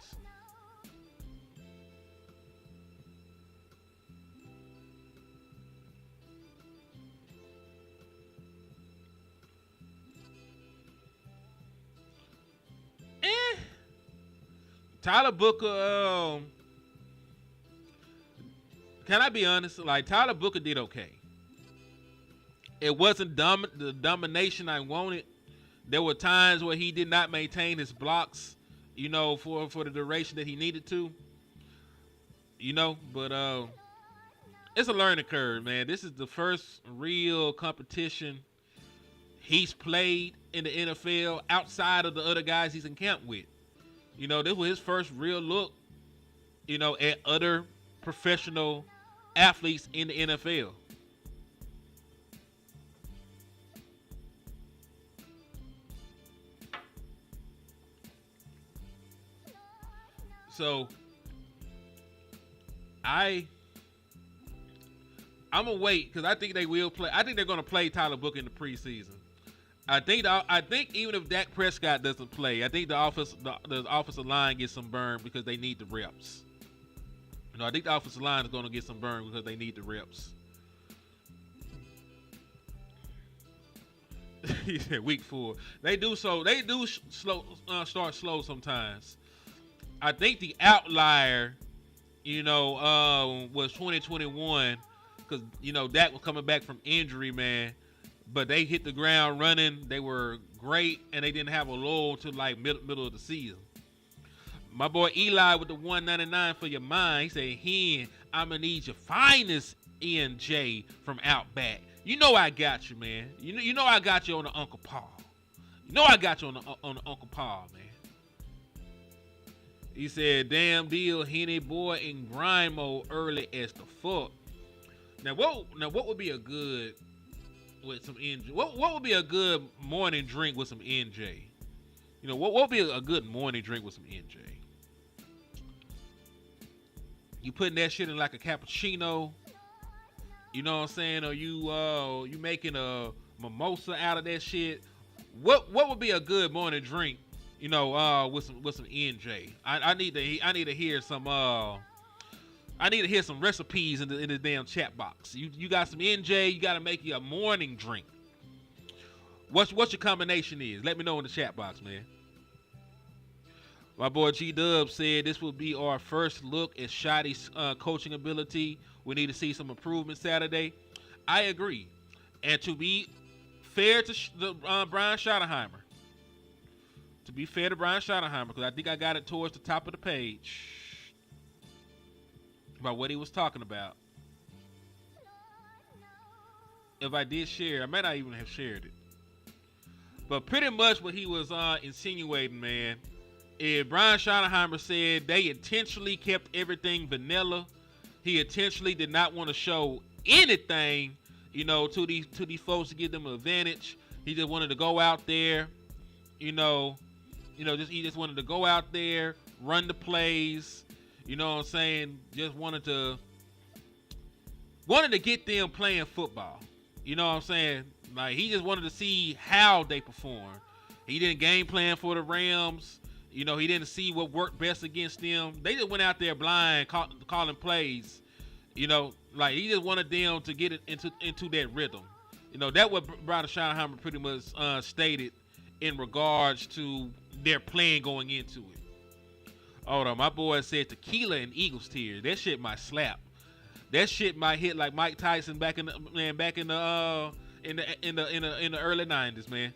Tyler Booker, can I be honest? Like, Tyler Booker did okay. It wasn't the domination I wanted. There were times where he did not maintain his blocks, for the duration that he needed to. But it's a learning curve, man. This is the first real competition he's played in the NFL outside of the other guys he's in camp with. This was his first real look, at other professional athletes in the NFL. So, I'm gonna wait because I think they will play. I think they're gonna play Tyler Book in the preseason. I think even if Dak Prescott doesn't play, I think the offensive line gets some burn because they need the reps. I think the offensive line is gonna get some burn because they need the reps. He said week 4. They do start slow sometimes. I think the outlier, was 2021 because Dak was coming back from injury, man. But they hit the ground running. They were great, and they didn't have a lull until like middle of the season. My boy Eli with the 199 for your mind. He said, "Hen, I'ma need your finest ENJ from Outback." You know I got you, man. You know I got you on the Uncle Paul. You know I got you on the Uncle Paul, man. He said, "Damn deal, Henny boy in grind mode early as the fuck." Now what would be a good with some NJ? What would be a good morning drink with some NJ? What would be a good morning drink with some NJ? You putting that shit in like a cappuccino, you know what I'm saying? Or you making a mimosa out of that shit? What would be a good morning drink? With some NJ. I need to hear some recipes in the damn chat box. You got some NJ, you gotta make you a morning drink. What your combination is? Let me know in the chat box, man. My boy G-Dub said this will be our first look at Shotty's coaching ability. We need to see some improvement Saturday. I agree. And to be fair to Brian Schottenheimer, because I think I got it towards the top of the page about what he was talking about. If I did share, I might not even have shared it. But pretty much what he was insinuating, man, is Brian Schottenheimer said they intentionally kept everything vanilla. He intentionally did not want to show anything, to these folks to give them an advantage. He just wanted to go out there, he just wanted to go out there, run the plays. You know what I'm saying? Just wanted to get them playing football. You know what I'm saying? Like, he just wanted to see how they perform. He didn't game plan for the Rams. He didn't see what worked best against them. They just went out there blind, calling plays. He just wanted them to get it into that rhythm. That what Brian Schottenheimer pretty much stated in regards to their plan going into it. Hold on, my boy said tequila and Eagles tears. That shit might slap. That shit might hit like Mike Tyson back in the early 90s, man.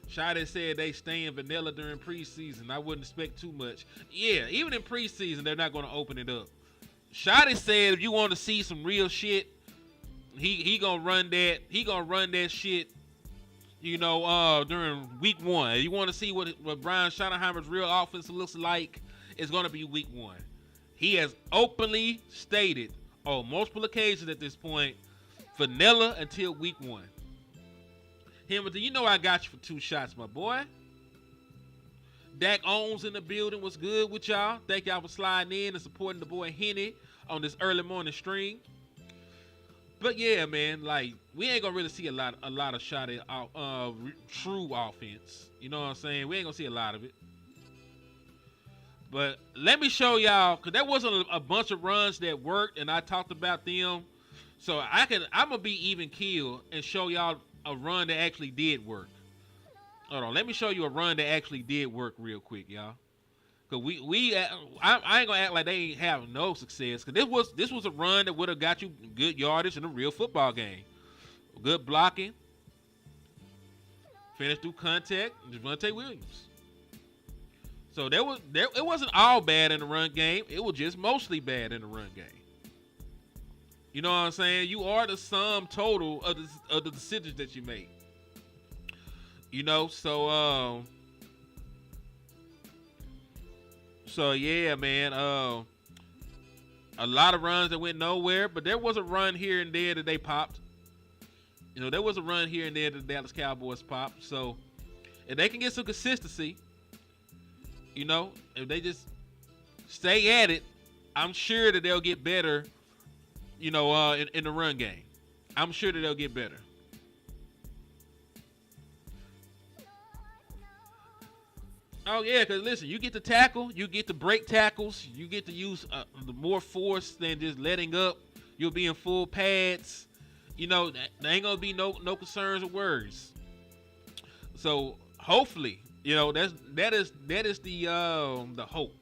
Shotty said they staying vanilla during preseason. I wouldn't expect too much. Yeah, even in preseason, they're not going to open it up. Shotty said if you want to see some real shit, he gonna run that. He gonna run that shit. During week 1. You want to see what Brian Schottenheimer's real offense looks like? It's going to be week 1. He has openly stated on multiple occasions at this point, vanilla until week 1. Hamilton, I got you for 2 shots, my boy. Dak Owens in the building. What's good with y'all? Thank y'all for sliding in and supporting the boy Henny on this early morning stream. But yeah, man, like, we ain't gonna really see a lot of shot at true offense. You know what I'm saying? We ain't gonna see a lot of it. But let me show y'all, because there wasn't a bunch of runs that worked, and I talked about them. So I'm gonna be even keeled and show y'all a run that actually did work. Hold on, let me show you a run that actually did work real quick, y'all. Cause I ain't gonna act like they ain't have no success. Cause this was a run that would have got you good yardage in a real football game. Good blocking. Finished through contact. Javonte Williams. So it wasn't all bad in the run game. It was just mostly bad in the run game. You know what I'm saying? You are the sum total of the decisions that you make. So yeah, man. A lot of runs that went nowhere, but there was a run here and there that they popped. There was a run here and there that the Dallas Cowboys popped. So if they can get some consistency, if they just stay at it, I'm sure that they'll get better, in the run game. I'm sure that they'll get better. Oh, yeah, because listen, you get to tackle, you get to break tackles, you get to use the more force than just letting up. You'll be in full pads. There ain't going to be no concerns or worries. So, hopefully, that is the hope.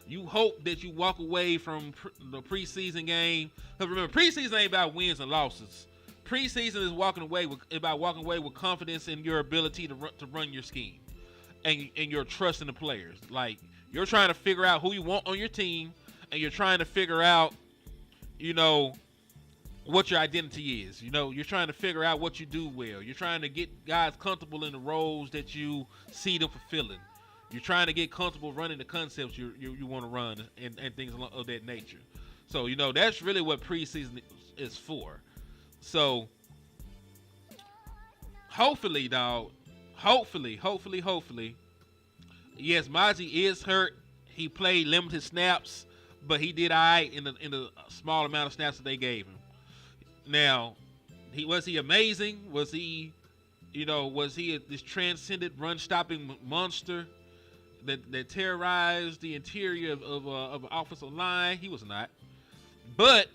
You hope that you walk away from the preseason game. Because remember, preseason ain't about wins and losses. Preseason is walking away with confidence in your ability to run your scheme. And your trust in the players. Like, you're trying to figure out who you want on your team, and you're trying to figure out, what your identity is. You're trying to figure out what you do well. You're trying to get guys comfortable in the roles that you see them fulfilling. You're trying to get comfortable running the concepts you want to run and things of that nature. So, that's really what preseason is for. So, hopefully, dog. Hopefully. Yes, Maji is hurt. He played limited snaps, but he did all right in the small amount of snaps that they gave him. Now, was he amazing? Was he this transcendent run-stopping monster that terrorized the interior of an offensive line? He was not. But,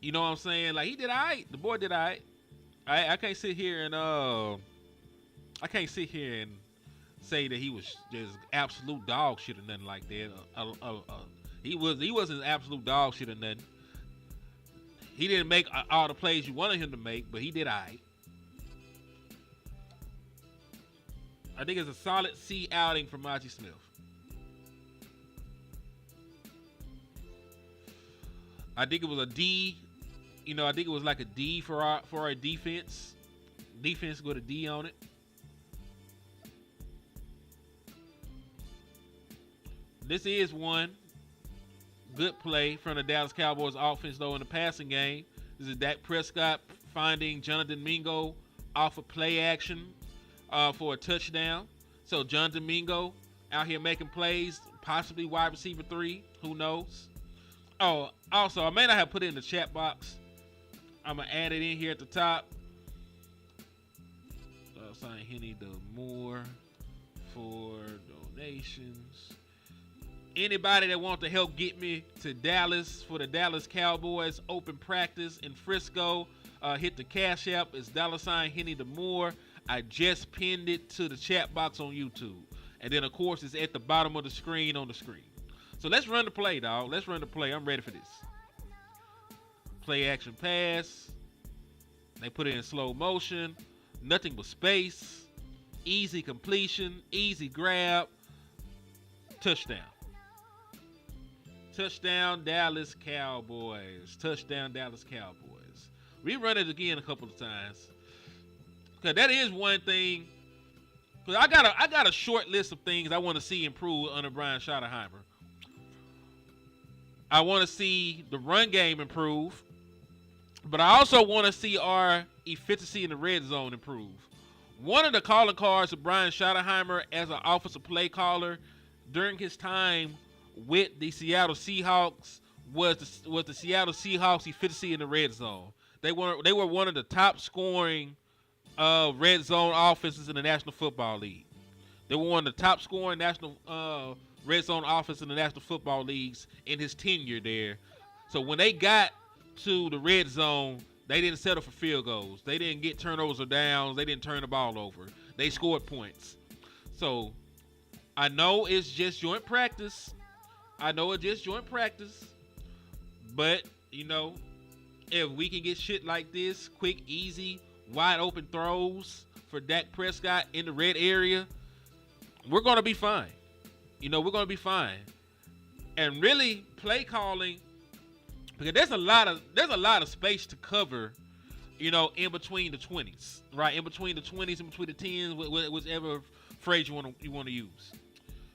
you know what I'm saying? Like, he did all right. The boy did all right. I can't sit here and say that he was just absolute dog shit or nothing like that. He wasn't absolute dog shit or nothing. He didn't make all the plays you wanted him to make, but he did all right. I think it's a solid C outing for Maji Smith. I think it was a D. I think it was like a D for our defense. Defense got a D on it. This is one good play from the Dallas Cowboys offense, though, in the passing game. This is Dak Prescott finding Jonathan Mingo off of play action for a touchdown. So Jonathan Mingo out here making plays, possibly wide receiver 3. Who knows? Oh, also, I may not have put it in the chat box. I'm going to add it in here at the top. Sign Henny the Moore for donations. Anybody that wants to help get me to Dallas for the Dallas Cowboys open practice in Frisco, hit the Cash App. It's $ Henny the Moore. I just pinned it to the chat box on YouTube. And then, of course, it's at the bottom of the screen on the screen. So let's run the play, dog. Let's run the play. I'm ready for this. Play action pass. They put it in slow motion. Nothing but space. Easy completion. Easy grab. Touchdown. Touchdown, Dallas Cowboys. Touchdown, Dallas Cowboys. We run it again a couple of times. Because that is one thing. Because I got a short list of things I want to see improve under Brian Schottenheimer. I want to see the run game improve. But I also want to see our efficiency in the red zone improve. One of the calling cards of Brian Schottenheimer as an offensive play caller during his time with the Seattle Seahawks was the Seattle Seahawks efficiency in the red zone. They were one of the top scoring red zone offenses in the National Football League. They were one of the top scoring national red zone offenses in the National Football Leagues in his tenure there. So when they got to the red zone, they didn't settle for field goals. They didn't get turnovers or downs. They didn't turn the ball over. They scored points. So I know it's just joint practice. But, if we can get shit like this, quick, easy, wide open throws for Dak Prescott in the red area, we're going to be fine. We're going to be fine. And really, play calling, because there's a lot of space to cover, in between the 20s, right? In between the 20s, in between the 10s, whichever phrase you want to use.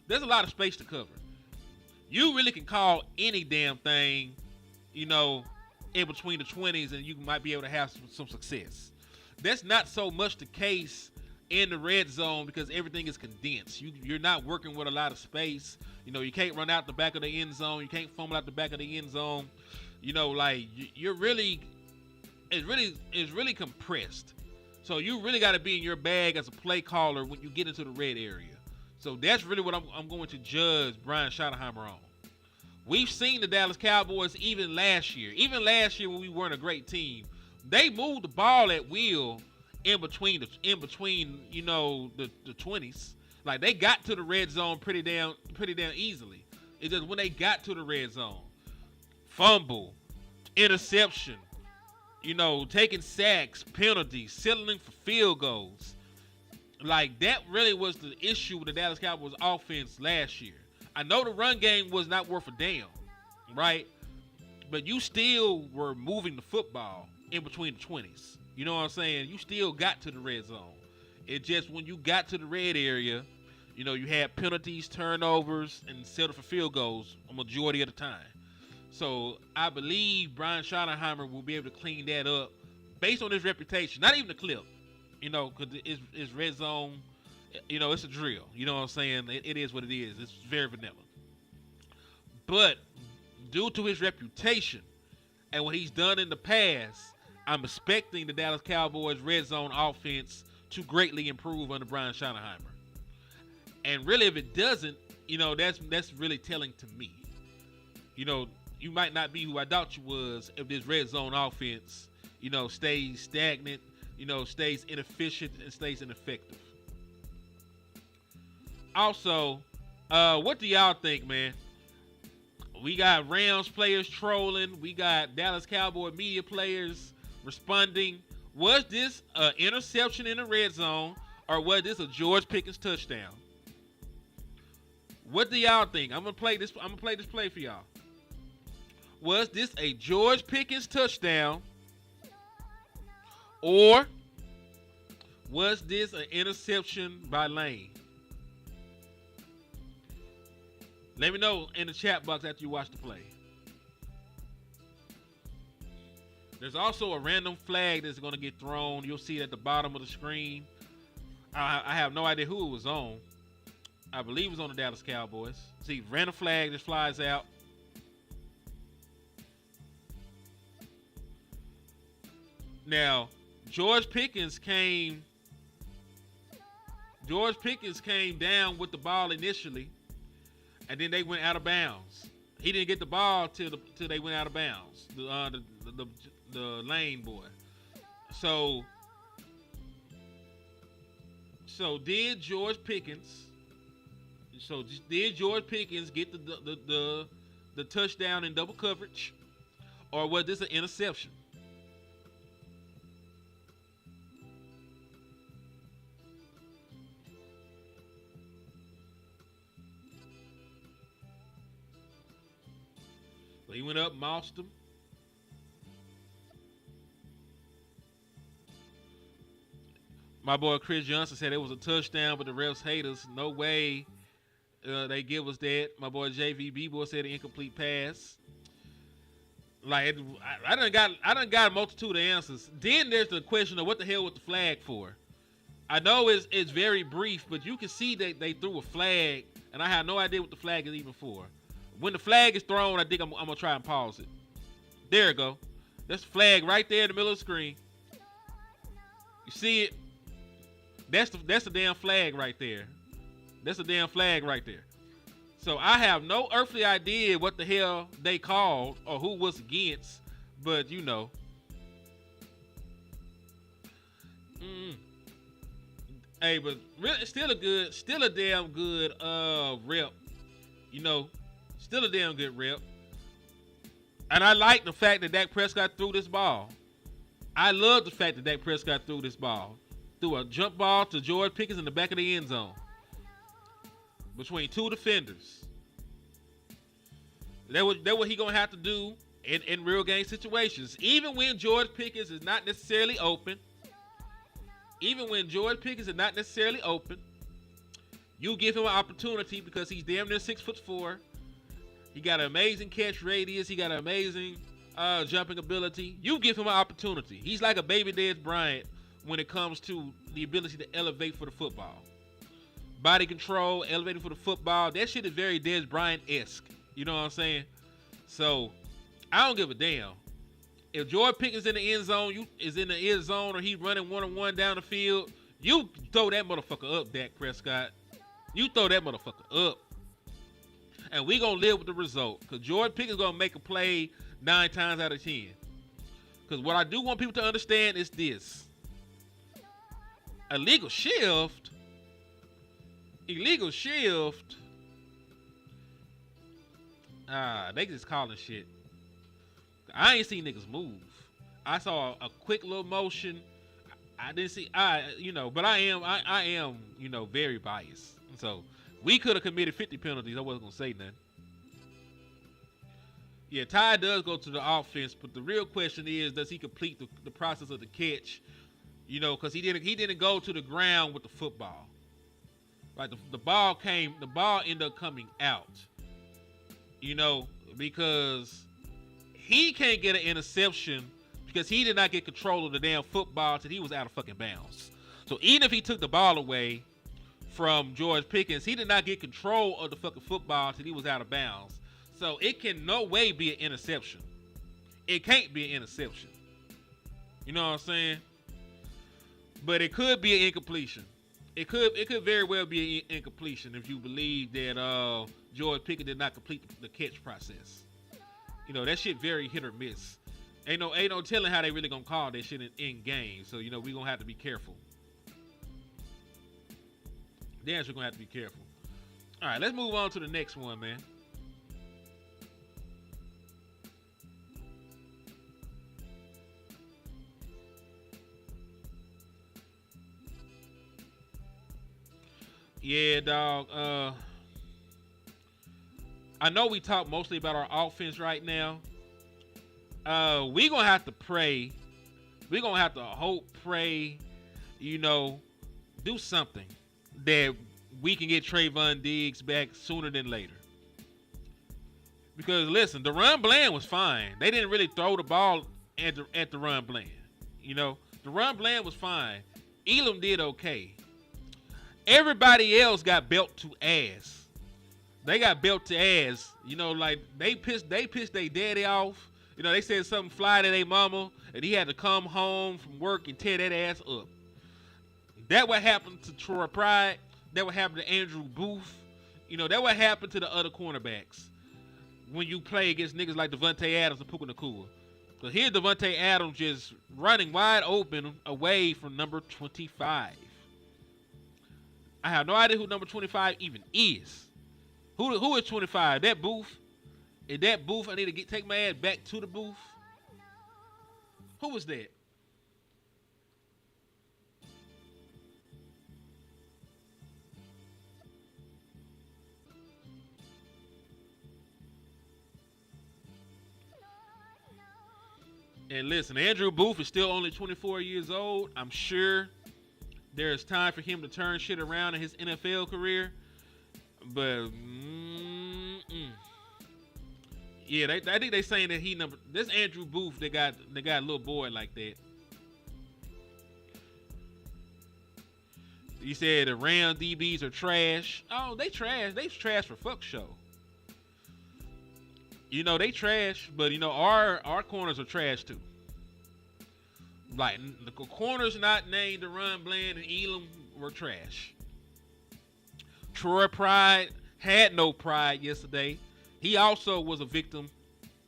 There's a lot of space to cover. You really can call any damn thing, in between the 20s, and you might be able to have some success. That's not so much the case in the red zone because everything is condensed. You're not working with a lot of space. You can't run out the back of the end zone. You can't fumble out the back of the end zone. You're really, it's really compressed. So you really got to be in your bag as a play caller when you get into the red area. So that's really what I'm going to judge Brian Schottenheimer on. We've seen the Dallas Cowboys even last year. Even last year when we weren't a great team, they moved the ball at will in between the 20s. Like they got to the red zone pretty damn easily. It's just when they got to the red zone, fumble, interception, taking sacks, penalties, settling for field goals. Like that really was the issue with the Dallas Cowboys offense last year. I know the run game was not worth a damn, right? But you still were moving the football in between the 20s. You know what I'm saying? You still got to the red zone. It just when you got to the red area, you had penalties, turnovers, and settled for field goals a majority of the time. So I believe Brian Schottenheimer will be able to clean that up based on his reputation. Not even the clip, because it's red zone. It's a drill. You know what I'm saying? It is what it is. It's very vanilla. But due to his reputation and what he's done in the past, I'm expecting the Dallas Cowboys red zone offense to greatly improve under Brian Schottenheimer. And really, if it doesn't, that's really telling to me. You might not be who I thought you was if this red zone offense, stays stagnant, stays inefficient and stays ineffective. Also, what do y'all think, man? We got Rams players trolling. We got Dallas Cowboy media players responding. Was this an interception in the red zone, or was this a George Pickens touchdown? What do y'all think? I'm gonna play this play for y'all. Was this a George Pickens touchdown, or was this an interception by Lane? Let me know in the chat box after you watch the play. There's also a random flag that's going to get thrown. You'll see it at the bottom of the screen. I have no idea who it was on. I believe it was on the Dallas Cowboys. See, random flag that flies out. Now, George Pickens came down with the ball initially, and then they went out of bounds. He didn't get the ball till they went out of bounds. The Lane boy. So did George Pickens get the touchdown in double coverage, or was this an interception? He went up, mossed him. My boy Chris Johnson said it was a touchdown, but the refs hate us. No way they give us that. My boy JVB boy said an incomplete pass. Like I done got a multitude of answers. Then there's the question of what the hell was the flag for? I know it's very brief, but you can see that they threw a flag, and I have no idea what the flag is even for. When the flag is thrown, I think I'm gonna try and pause it. There we go. That's the flag right there in the middle of the screen. You see it? That's the damn flag right there. That's the damn flag right there. So I have no earthly idea what the hell they called or who was against, but Hey, but really, still a damn good rep. Still a damn good rep. And I like the fact that Dak Prescott threw this ball. I love the fact that Dak Prescott threw this ball. Threw a jump ball to George Pickens in the back of the end zone. Between two defenders. That's what he going to have to do in real game situations. Even when George Pickens is not necessarily open. You give him an opportunity because he's damn near 6'4". He got an amazing catch radius. He got an amazing jumping ability. You give him an opportunity. He's like a baby Dez Bryant when it comes to the ability to elevate for the football. Body control, elevating for the football. That shit is very Dez Bryant-esque. You know what I'm saying? So, I don't give a damn. If George Pickens in the end zone, or he running one-on-one down the field, you throw that motherfucker up, Dak Prescott. You throw that motherfucker up. And we gonna live with the result. Because George Pickens gonna make a play 9 times out of 10. Because what I do want people to understand is this. Illegal shift. They just calling shit. I ain't seen niggas move. I saw a quick little motion. I didn't see, but I am, very biased. So we could have committed 50 penalties. I wasn't gonna say nothing. Yeah, Ty does go to the offense, but the real question is, does he complete the process of the catch? Because he didn't go to the ground with the football. Like the ball ended up coming out. Because he can't get an interception because he did not get control of the damn football till he was out of fucking bounds. So even if he took the ball away from George Pickens, he did not get control of the fucking football till he was out of bounds. So it can no way be an interception. It can't be an interception. You know what I'm saying? But it could be an incompletion. It could very well be an incompletion if you believe that George Pickens did not complete the catch process. That shit very hit or miss. Ain't no telling how they really gonna call that shit in game. So we gonna have to be careful. Damn, we're gonna have to be careful. All right, let's move on to the next one, man. Yeah, dog. I know we talk mostly about our offense right now. We gonna have to pray. We gonna have to hope, pray, do something that we can get Trayvon Diggs back sooner than later. Because listen, the run blend was fine. They didn't really throw the ball at the run blend. The run blend was fine. Elam did okay. Everybody else got belt to ass. They got belt to ass. Like they pissed their daddy off. They said something fly to their mama, and he had to come home from work and tear that ass up. That what happened to Troy Pride. That what happened to Andrew Booth. That what happened to the other cornerbacks when you play against niggas like Devontae Adams and Puka Nacua. So here's Devontae Adams just running wide open away from number 25. I have no idea who number 25 even is. Who is 25? That Booth? In that booth, I need to take my ass back to the booth. Who was that? And listen, Andrew Booth is still only 24 years old. I'm sure there's time for him to turn shit around in his NFL career. But, yeah, I think they saying that this Andrew Booth, they got a little boy like that. You said the Ram DBs are trash. Oh, they trash. They trash for fuck show. They trash, but our corners are trash too. Like the corners not named the Run Bland and Elam were trash. Troy Pride had no pride yesterday. He also was a victim.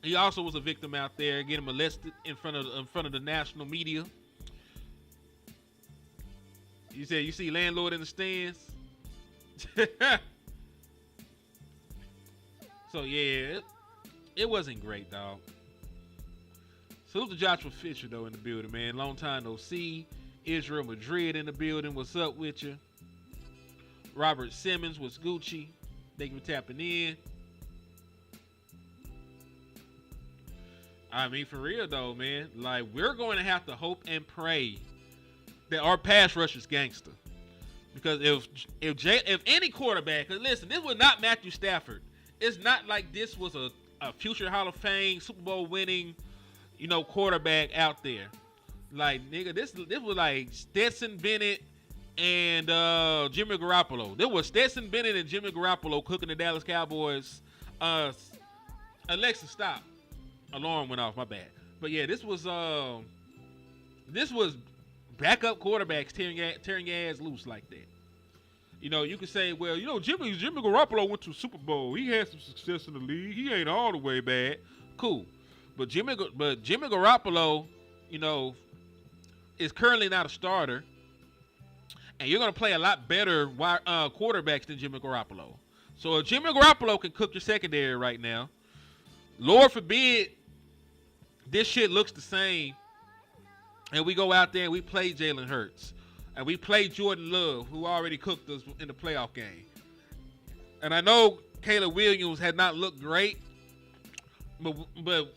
He also was a victim out there getting molested in front of the national media. You said you see landlord in the stands. So yeah, it wasn't great, dog. Salute to Joshua Fisher though in the building, man. Long time no see. Israel Madrid in the building. What's up with you? Robert Simmons was Gucci. Thank you for tapping in. I mean, for real though, man. Like, we're going to have to hope and pray that our pass rush is gangster. Because if any quarterback, because listen, this was not Matthew Stafford. It's not like this was a future Hall of Fame, Super Bowl winning, quarterback out there. Like, nigga, this was like Stetson Bennett and Jimmy Garoppolo. There was Stetson Bennett and Jimmy Garoppolo cooking the Dallas Cowboys. Alexa, stop. Alarm went off, my bad. But yeah, this was backup quarterbacks tearing your ass loose like that. You know, you could say, well, you know, Jimmy Garoppolo went to the Super Bowl. He had some success in the league. He ain't all the way bad. Cool. But Jimmy Garoppolo, you know, is currently not a starter. And you're going to play a lot better quarterbacks than Jimmy Garoppolo. So if Jimmy Garoppolo can cook your secondary right now, Lord forbid this shit looks the same, and we go out there and we play Jalen Hurts, and we play Jordan Love, who already cooked us in the playoff game. And I know Caleb Williams had not looked great, but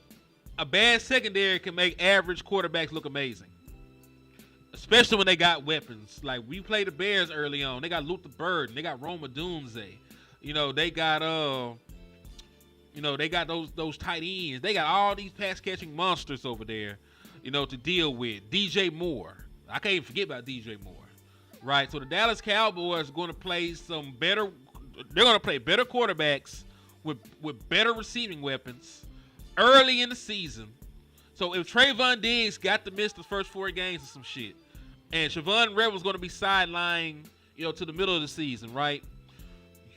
a bad secondary can make average quarterbacks look amazing. Especially when they got weapons. Like, we played the Bears early on. They got Luther Burden. They got Roma Dunze. You know, they got those tight ends. They got all these pass catching monsters over there, you know, to deal with. DJ Moore. I can't even forget about DJ Moore. Right? So the Dallas Cowboys are going to play they're going to play better quarterbacks with better receiving weapons early in the season. So if Trayvon Diggs got to miss the first 4 games or some shit, and Siobhan Red was going to be sidelined, you know, to the middle of the season, right?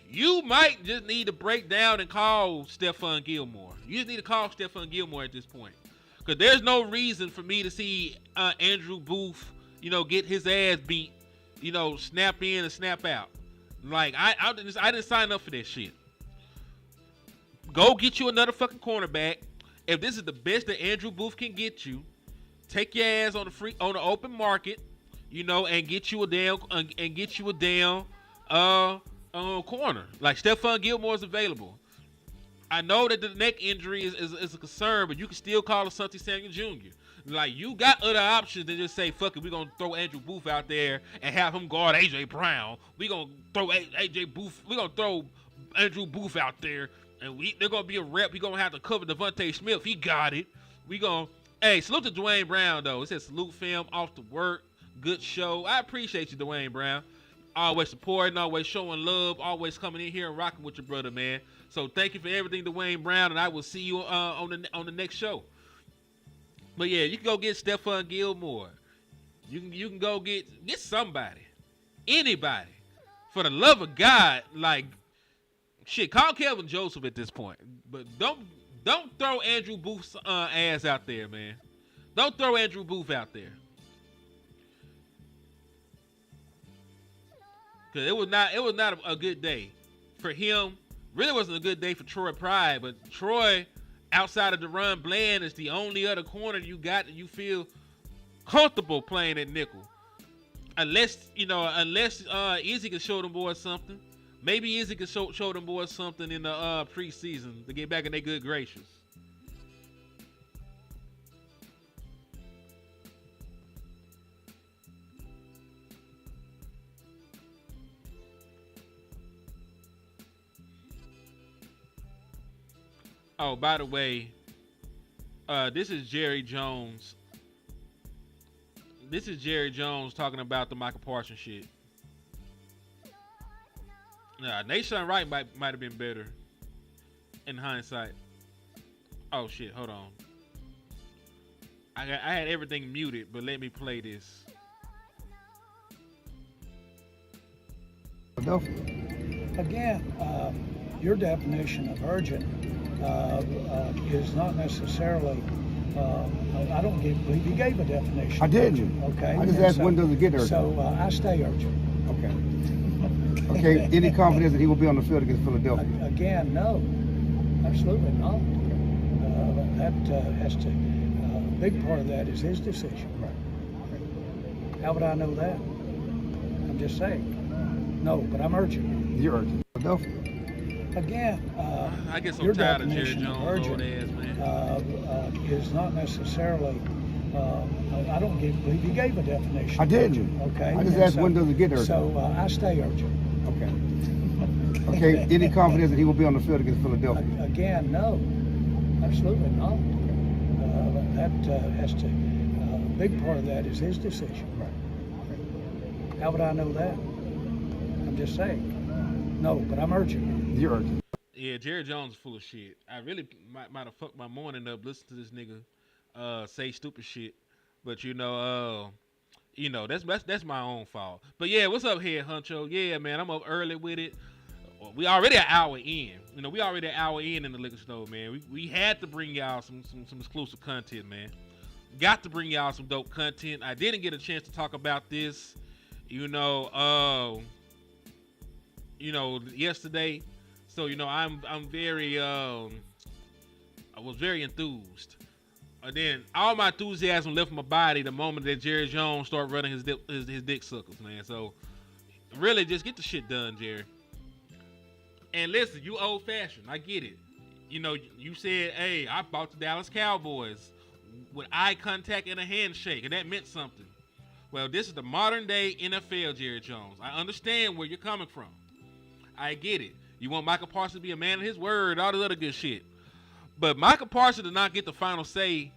You might just need to break down and call Stephon Gilmore. You just need to call Stephon Gilmore at this point. Because there's no reason for me to see Andrew Booth, you know, get his ass beat, you know, snap in and snap out. Like, I didn't sign up for that shit. Go get you another fucking cornerback. If this is the best that Andrew Booth can get you, take your ass on the open market, you know, and get you a damn corner. Like, Stephon Gilmore is available. I know that the neck injury is a concern, but you can still call Asante Samuel Jr. Like, you got other options than just say, fuck it, we're going to throw Andrew Booth out there and have him guard A.J. Brown. We're going to throw Andrew Booth out there, and they're going to be a rep. We're going to have to cover Devontae Smith. He got it. Hey, salute to Dwayne Brown, though. It says salute fam, off the work. Good show. I appreciate you, Dwayne Brown. Always supporting, always showing love, always coming in here and rocking with your brother, man. So thank you for everything, Dwayne Brown, and I will see you on the next show. But yeah, you can go get Stephon Gilmore. You can go get somebody, anybody, for the love of God. Like, shit, call Kelvin Joseph at this point, but don't throw Andrew Booth's ass out there, man. Don't throw Andrew Booth out there. Cause it was not a good day for him. Really wasn't a good day for Troy Pride, but Troy, outside of DeRon Bland, is the only other corner you got that you feel comfortable playing at nickel. Unless Izzy can show them boys something. Maybe Izzy can show them boys something in the preseason to get back in their good graces. Oh, by the way, this is Jerry Jones. This is Jerry Jones talking about the Micah Parsons shit. Nation Wright might have been better in hindsight. Oh shit, hold on. I had everything muted, but let me play this. Again, your definition of urgent is not necessarily. I don't believe you gave a definition. I did. Okay. I just asked when does it get urgent. So I stay urgent. Okay. Okay. Any confidence that he will be on the field against Philadelphia? Again, no, absolutely not. That has to. Big part of that is his decision. Right. How would I know that? I'm just saying. No, but I'm urgent. You're urgent. Philadelphia. Again, I get so your tired of Jerry definition Jones' of urgent old ass, man. is not necessarily. I don't believe you gave a definition. I did. Okay. I just asked when does it get urgent. So I stay urgent. Okay. Okay. Any confidence that he will be on the field against Philadelphia? Again, no, absolutely not. That has to. a big part of that is his decision. Right. How would I know that? I'm just saying. No, but I'm urging. You're urging. Yeah, Jerry Jones is full of shit. I really might have fucked my morning up listening to this nigga say stupid shit. But that's my own fault. But yeah, what's up here, Huncho? Yeah, man, I'm up early with it. We already an hour in. We already an hour in the liquor store, man. We had to bring y'all some exclusive content, man. Got to bring y'all some dope content. I didn't get a chance to talk about this, yesterday. So, I'm very I was very enthused. And then all my enthusiasm left my body the moment that Jerry Jones started running his dick suckers, man. So really just get the shit done, Jerry. And listen, you old fashioned. I get it. You said, hey, I bought the Dallas Cowboys with eye contact and a handshake, and that meant something. Well, this is the modern day NFL, Jerry Jones. I understand where you're coming from. I get it. You want Micah Parsons to be a man of his word, all this other good shit. But Micah Parsons did not get the final say,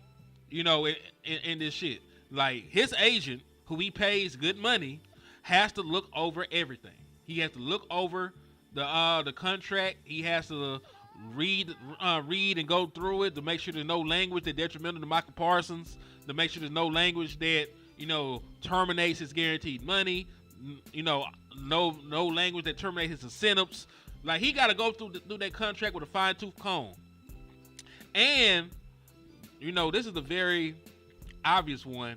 in this shit. Like, his agent, who he pays good money, has to look over everything. He has to look over the contract. He has to read and go through it to make sure there's no language that's detrimental to Micah Parsons, to make sure there's no language that, terminates his guaranteed money, no language that terminates his incentives. Like, he got to go through that contract with a fine-tooth comb. And, this is a very obvious one.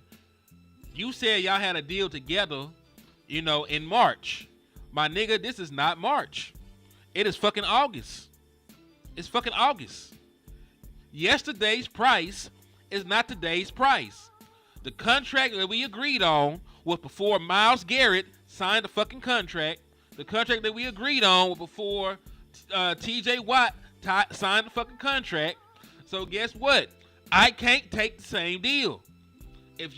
You said y'all had a deal together, in March. My nigga, this is not March. It is fucking August. It's fucking August. Yesterday's price is not today's price. The contract that we agreed on was before Myles Garrett signed the fucking contract. The contract that we agreed on was before TJ Watt signed the fucking contract. So guess what? I can't take the same deal. If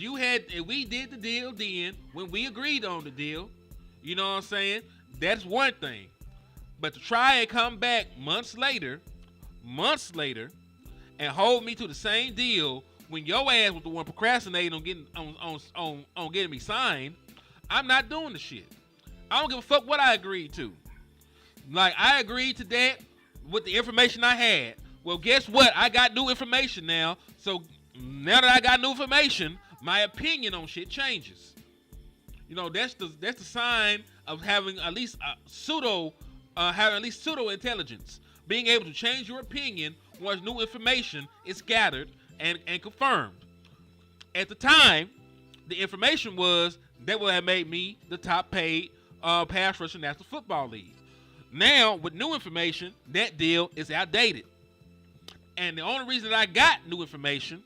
we did the deal then, when we agreed on the deal, you know what I'm saying? That's one thing. But to try and come back months later, and hold me to the same deal when your ass was the one procrastinating on getting on getting me signed, I'm not doing the shit. I don't give a fuck what I agreed to. Like, I agreed to that with the information I had. Well, guess what? I got new information now. So now that I got new information, my opinion on shit changes. That's the sign of having at least pseudo intelligence. Being able to change your opinion once new information is gathered and confirmed. At the time, the information was that would have made me the top paid pass rusher in the National Football League. Now, with new information, that deal is outdated. And the only reason that I got new information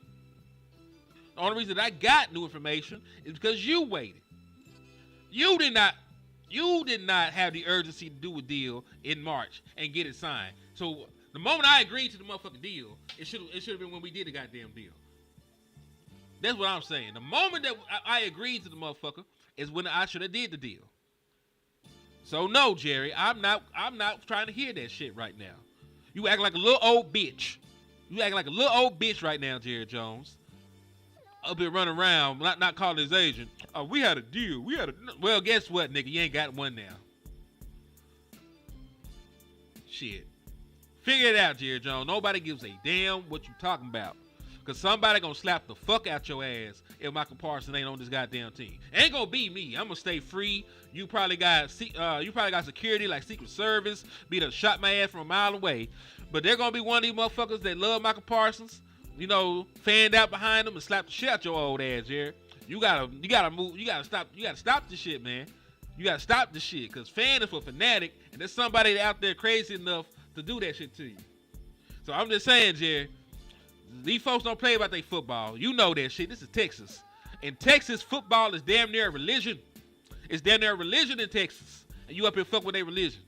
is because you waited. You did not have the urgency to do a deal in March and get it signed. So the moment I agreed to the motherfucking deal, it should have been when we did the goddamn deal. That's what I'm saying. The moment that I agreed to the motherfucker is when I should have did the deal. So no, Jerry, I'm not trying to hear that shit right now. You act like a little old bitch. You act like a little old bitch right now, Jerry Jones. Up here running around, not calling his agent. We had a deal. Well, guess what, nigga? You ain't got one now. Shit. Figure it out, Jerry Jones. Nobody gives a damn what you talking about. Because somebody gonna slap the fuck out your ass if Micah Parsons ain't on this goddamn team. Ain't gonna be me. I'm gonna stay free. You probably got security like Secret Service. Be done shot my ass from a mile away. But they're gonna be one of these motherfuckers that love Micah Parsons. Fanned out behind them and slap the shit out your old ass, Jerry. You gotta move. You gotta stop this shit, man. You gotta stop this shit. Cause fan is for fanatic, and there's somebody out there crazy enough to do that shit to you. So I'm just saying, Jerry. These folks don't play about their football. You know that shit. This is Texas. In Texas, football is damn near a religion. It's damn near a religion in Texas. And you up here fuck with their religion.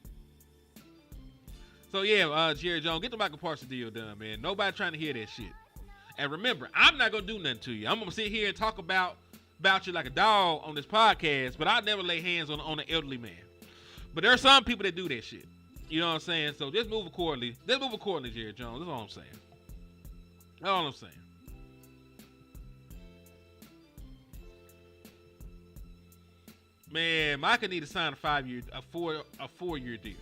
So yeah, Jerry Jones, get the Micah Parsons deal done, man. Nobody trying to hear that shit. And remember, I'm not gonna do nothing to you. I'm gonna sit here and talk about you like a dog on this podcast, but I never lay hands on an elderly man. But there are some people that do that shit. You know what I'm saying? So just move accordingly. Jerry Jones. That's all I'm saying. That's all I'm saying. Man, Micah need to sign a 4-year deal.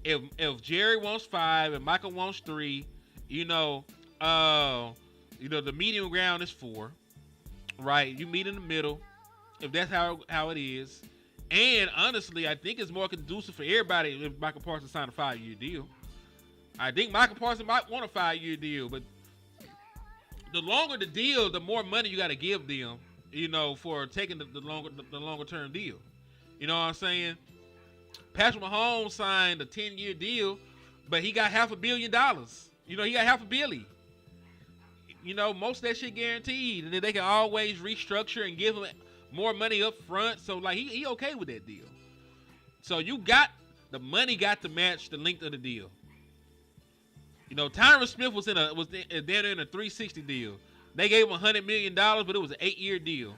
If Jerry wants 5 and Micah wants 3, the medium ground is 4, right? You meet in the middle, if that's how it is. And honestly, I think it's more conducive for everybody if Micah Parsons signed a 5-year deal. I think Micah Parsons might want a 5-year deal, but the longer the deal, the more money you got to give them, for taking the longer term deal. You know what I'm saying? Patrick Mahomes signed a 10-year deal, but he got $500 million. He got $500 million. Most of that shit guaranteed, and then they can always restructure and give him more money up front. So like he okay with that deal. So the money got to match the length of the deal. Tyron Smith was in a 360 deal. They gave him $100 million, but it was an 8-year deal.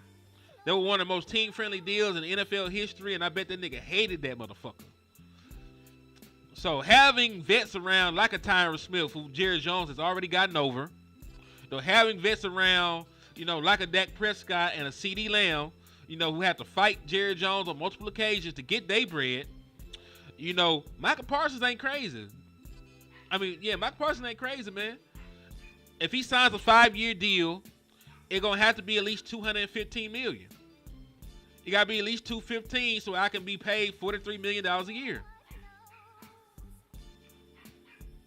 They were one of the most team-friendly deals in NFL history, and I bet that nigga hated that motherfucker. So having vets around like a Tyron Smith, who Jerry Jones has already gotten over, having vets around, like a Dak Prescott and a CeeDee Lamb, who had to fight Jerry Jones on multiple occasions to get their bread, Micah Parsons ain't crazy. Micah Parsons ain't crazy, man. If he signs a 5-year deal, it's going to have to be at least $215 million. It got to be at least $215 so I can be paid $43 million a year.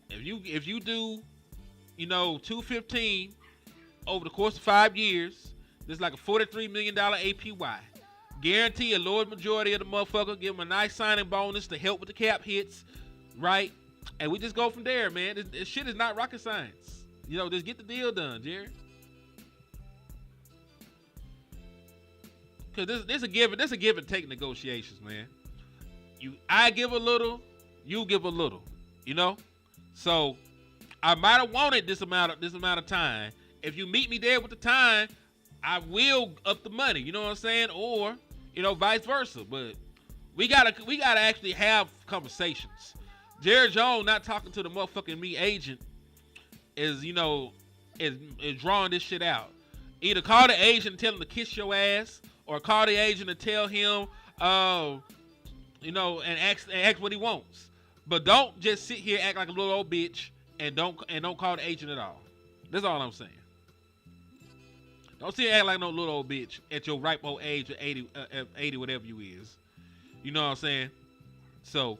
If you do, $215 over the course of 5 years, there's like a $43 million APY. Guarantee a lower majority of the motherfucker. Give him a nice signing bonus to help with the cap hits, right? And we just go from there, man. This shit is not rocket science. Just get the deal done, Jerry. Because this a give and take negotiations, man. I give a little, you give a little, So I might have wanted this amount of time. If you meet me there with the time, I will up the money. You know what I'm saying? Or vice versa. But we gotta actually have conversations. Jerry Jones not talking to the motherfucking me agent is drawing this shit out. Either call the agent and tell him to kiss your ass, or call the agent and tell him, and ask what he wants. But don't just sit here act like a little old bitch and don't call the agent at all. That's all I'm saying. Don't sit here act like no little old bitch at your ripe old age of 80 whatever you is. You know what I'm saying? So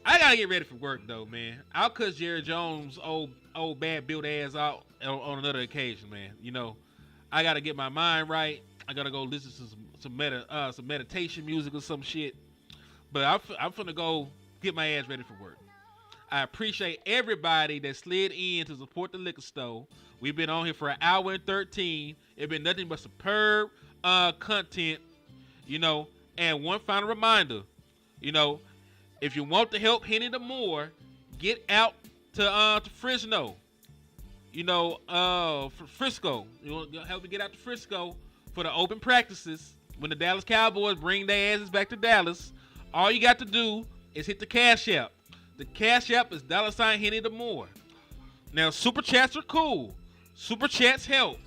I gotta get ready for work though, man. I'll cuss Jerry Jones old bad built ass out on another occasion, man. I gotta get my mind right. I gotta go listen to some meditation music or some shit. But I'm finna go get my ass ready for work. I appreciate everybody that slid in to support the liquor store. We've been on here for 1 hour and 13. It's been nothing but superb content, And one final reminder, if you want to help Henny the Moore get out to Fresno, for Frisco, help me get out to Frisco for the open practices when the Dallas Cowboys bring their asses back to Dallas. All you got to do is hit the Cash App. The Cash App is $ Henny the Moore. Now, super chats are cool. Super chats help.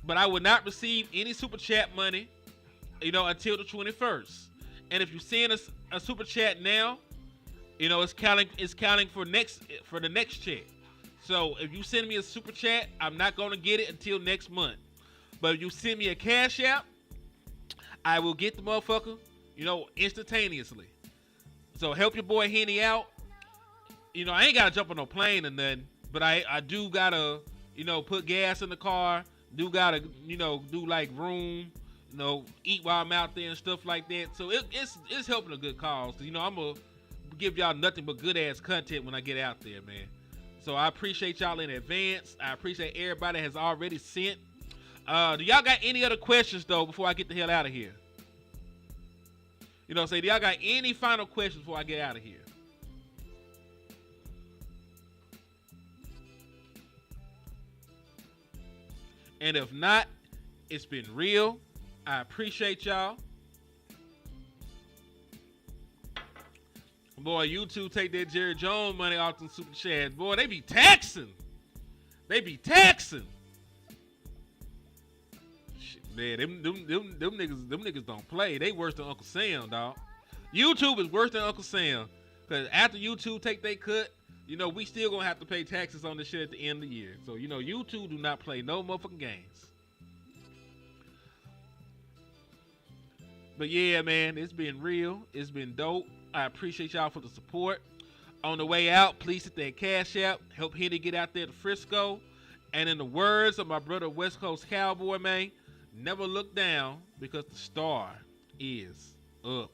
But I would not receive any super chat money, until the 21st. And if you send us a super chat now, it's counting for the next check. So if you send me a super chat, I'm not gonna get it until next month. But if you send me a Cash App, I will get the motherfucker, instantaneously. So help your boy Henny out. I ain't gotta jump on no plane or nothing, but I do gotta, put gas in the car. Do gotta, do like room, eat while I'm out there and stuff like that. So it's helping a good cause. I'm gonna give y'all nothing but good ass content when I get out there, man. So I appreciate y'all in advance. I appreciate everybody that has already sent. Do y'all got any other questions though before I get the hell out of here? Do y'all got any final questions before I get out of here? And if not, it's been real. I appreciate y'all. Boy, you two take that Jerry Jones money off them super chats. Boy, they be taxing. Shit, Man, them niggas don't play. They worse than Uncle Sam, dog. YouTube is worse than Uncle Sam. Cause after YouTube take their cut, you know, we still gonna have to pay taxes on this shit at the end of the year. So, you know, YouTube do not play no motherfucking games. But yeah, man, it's been real. It's been dope. I appreciate y'all for the support. On the way out, please hit that Cash App. Help Henny get out there to Frisco. And in the words of my brother West Coast Cowboy, man, never look down because the star is up.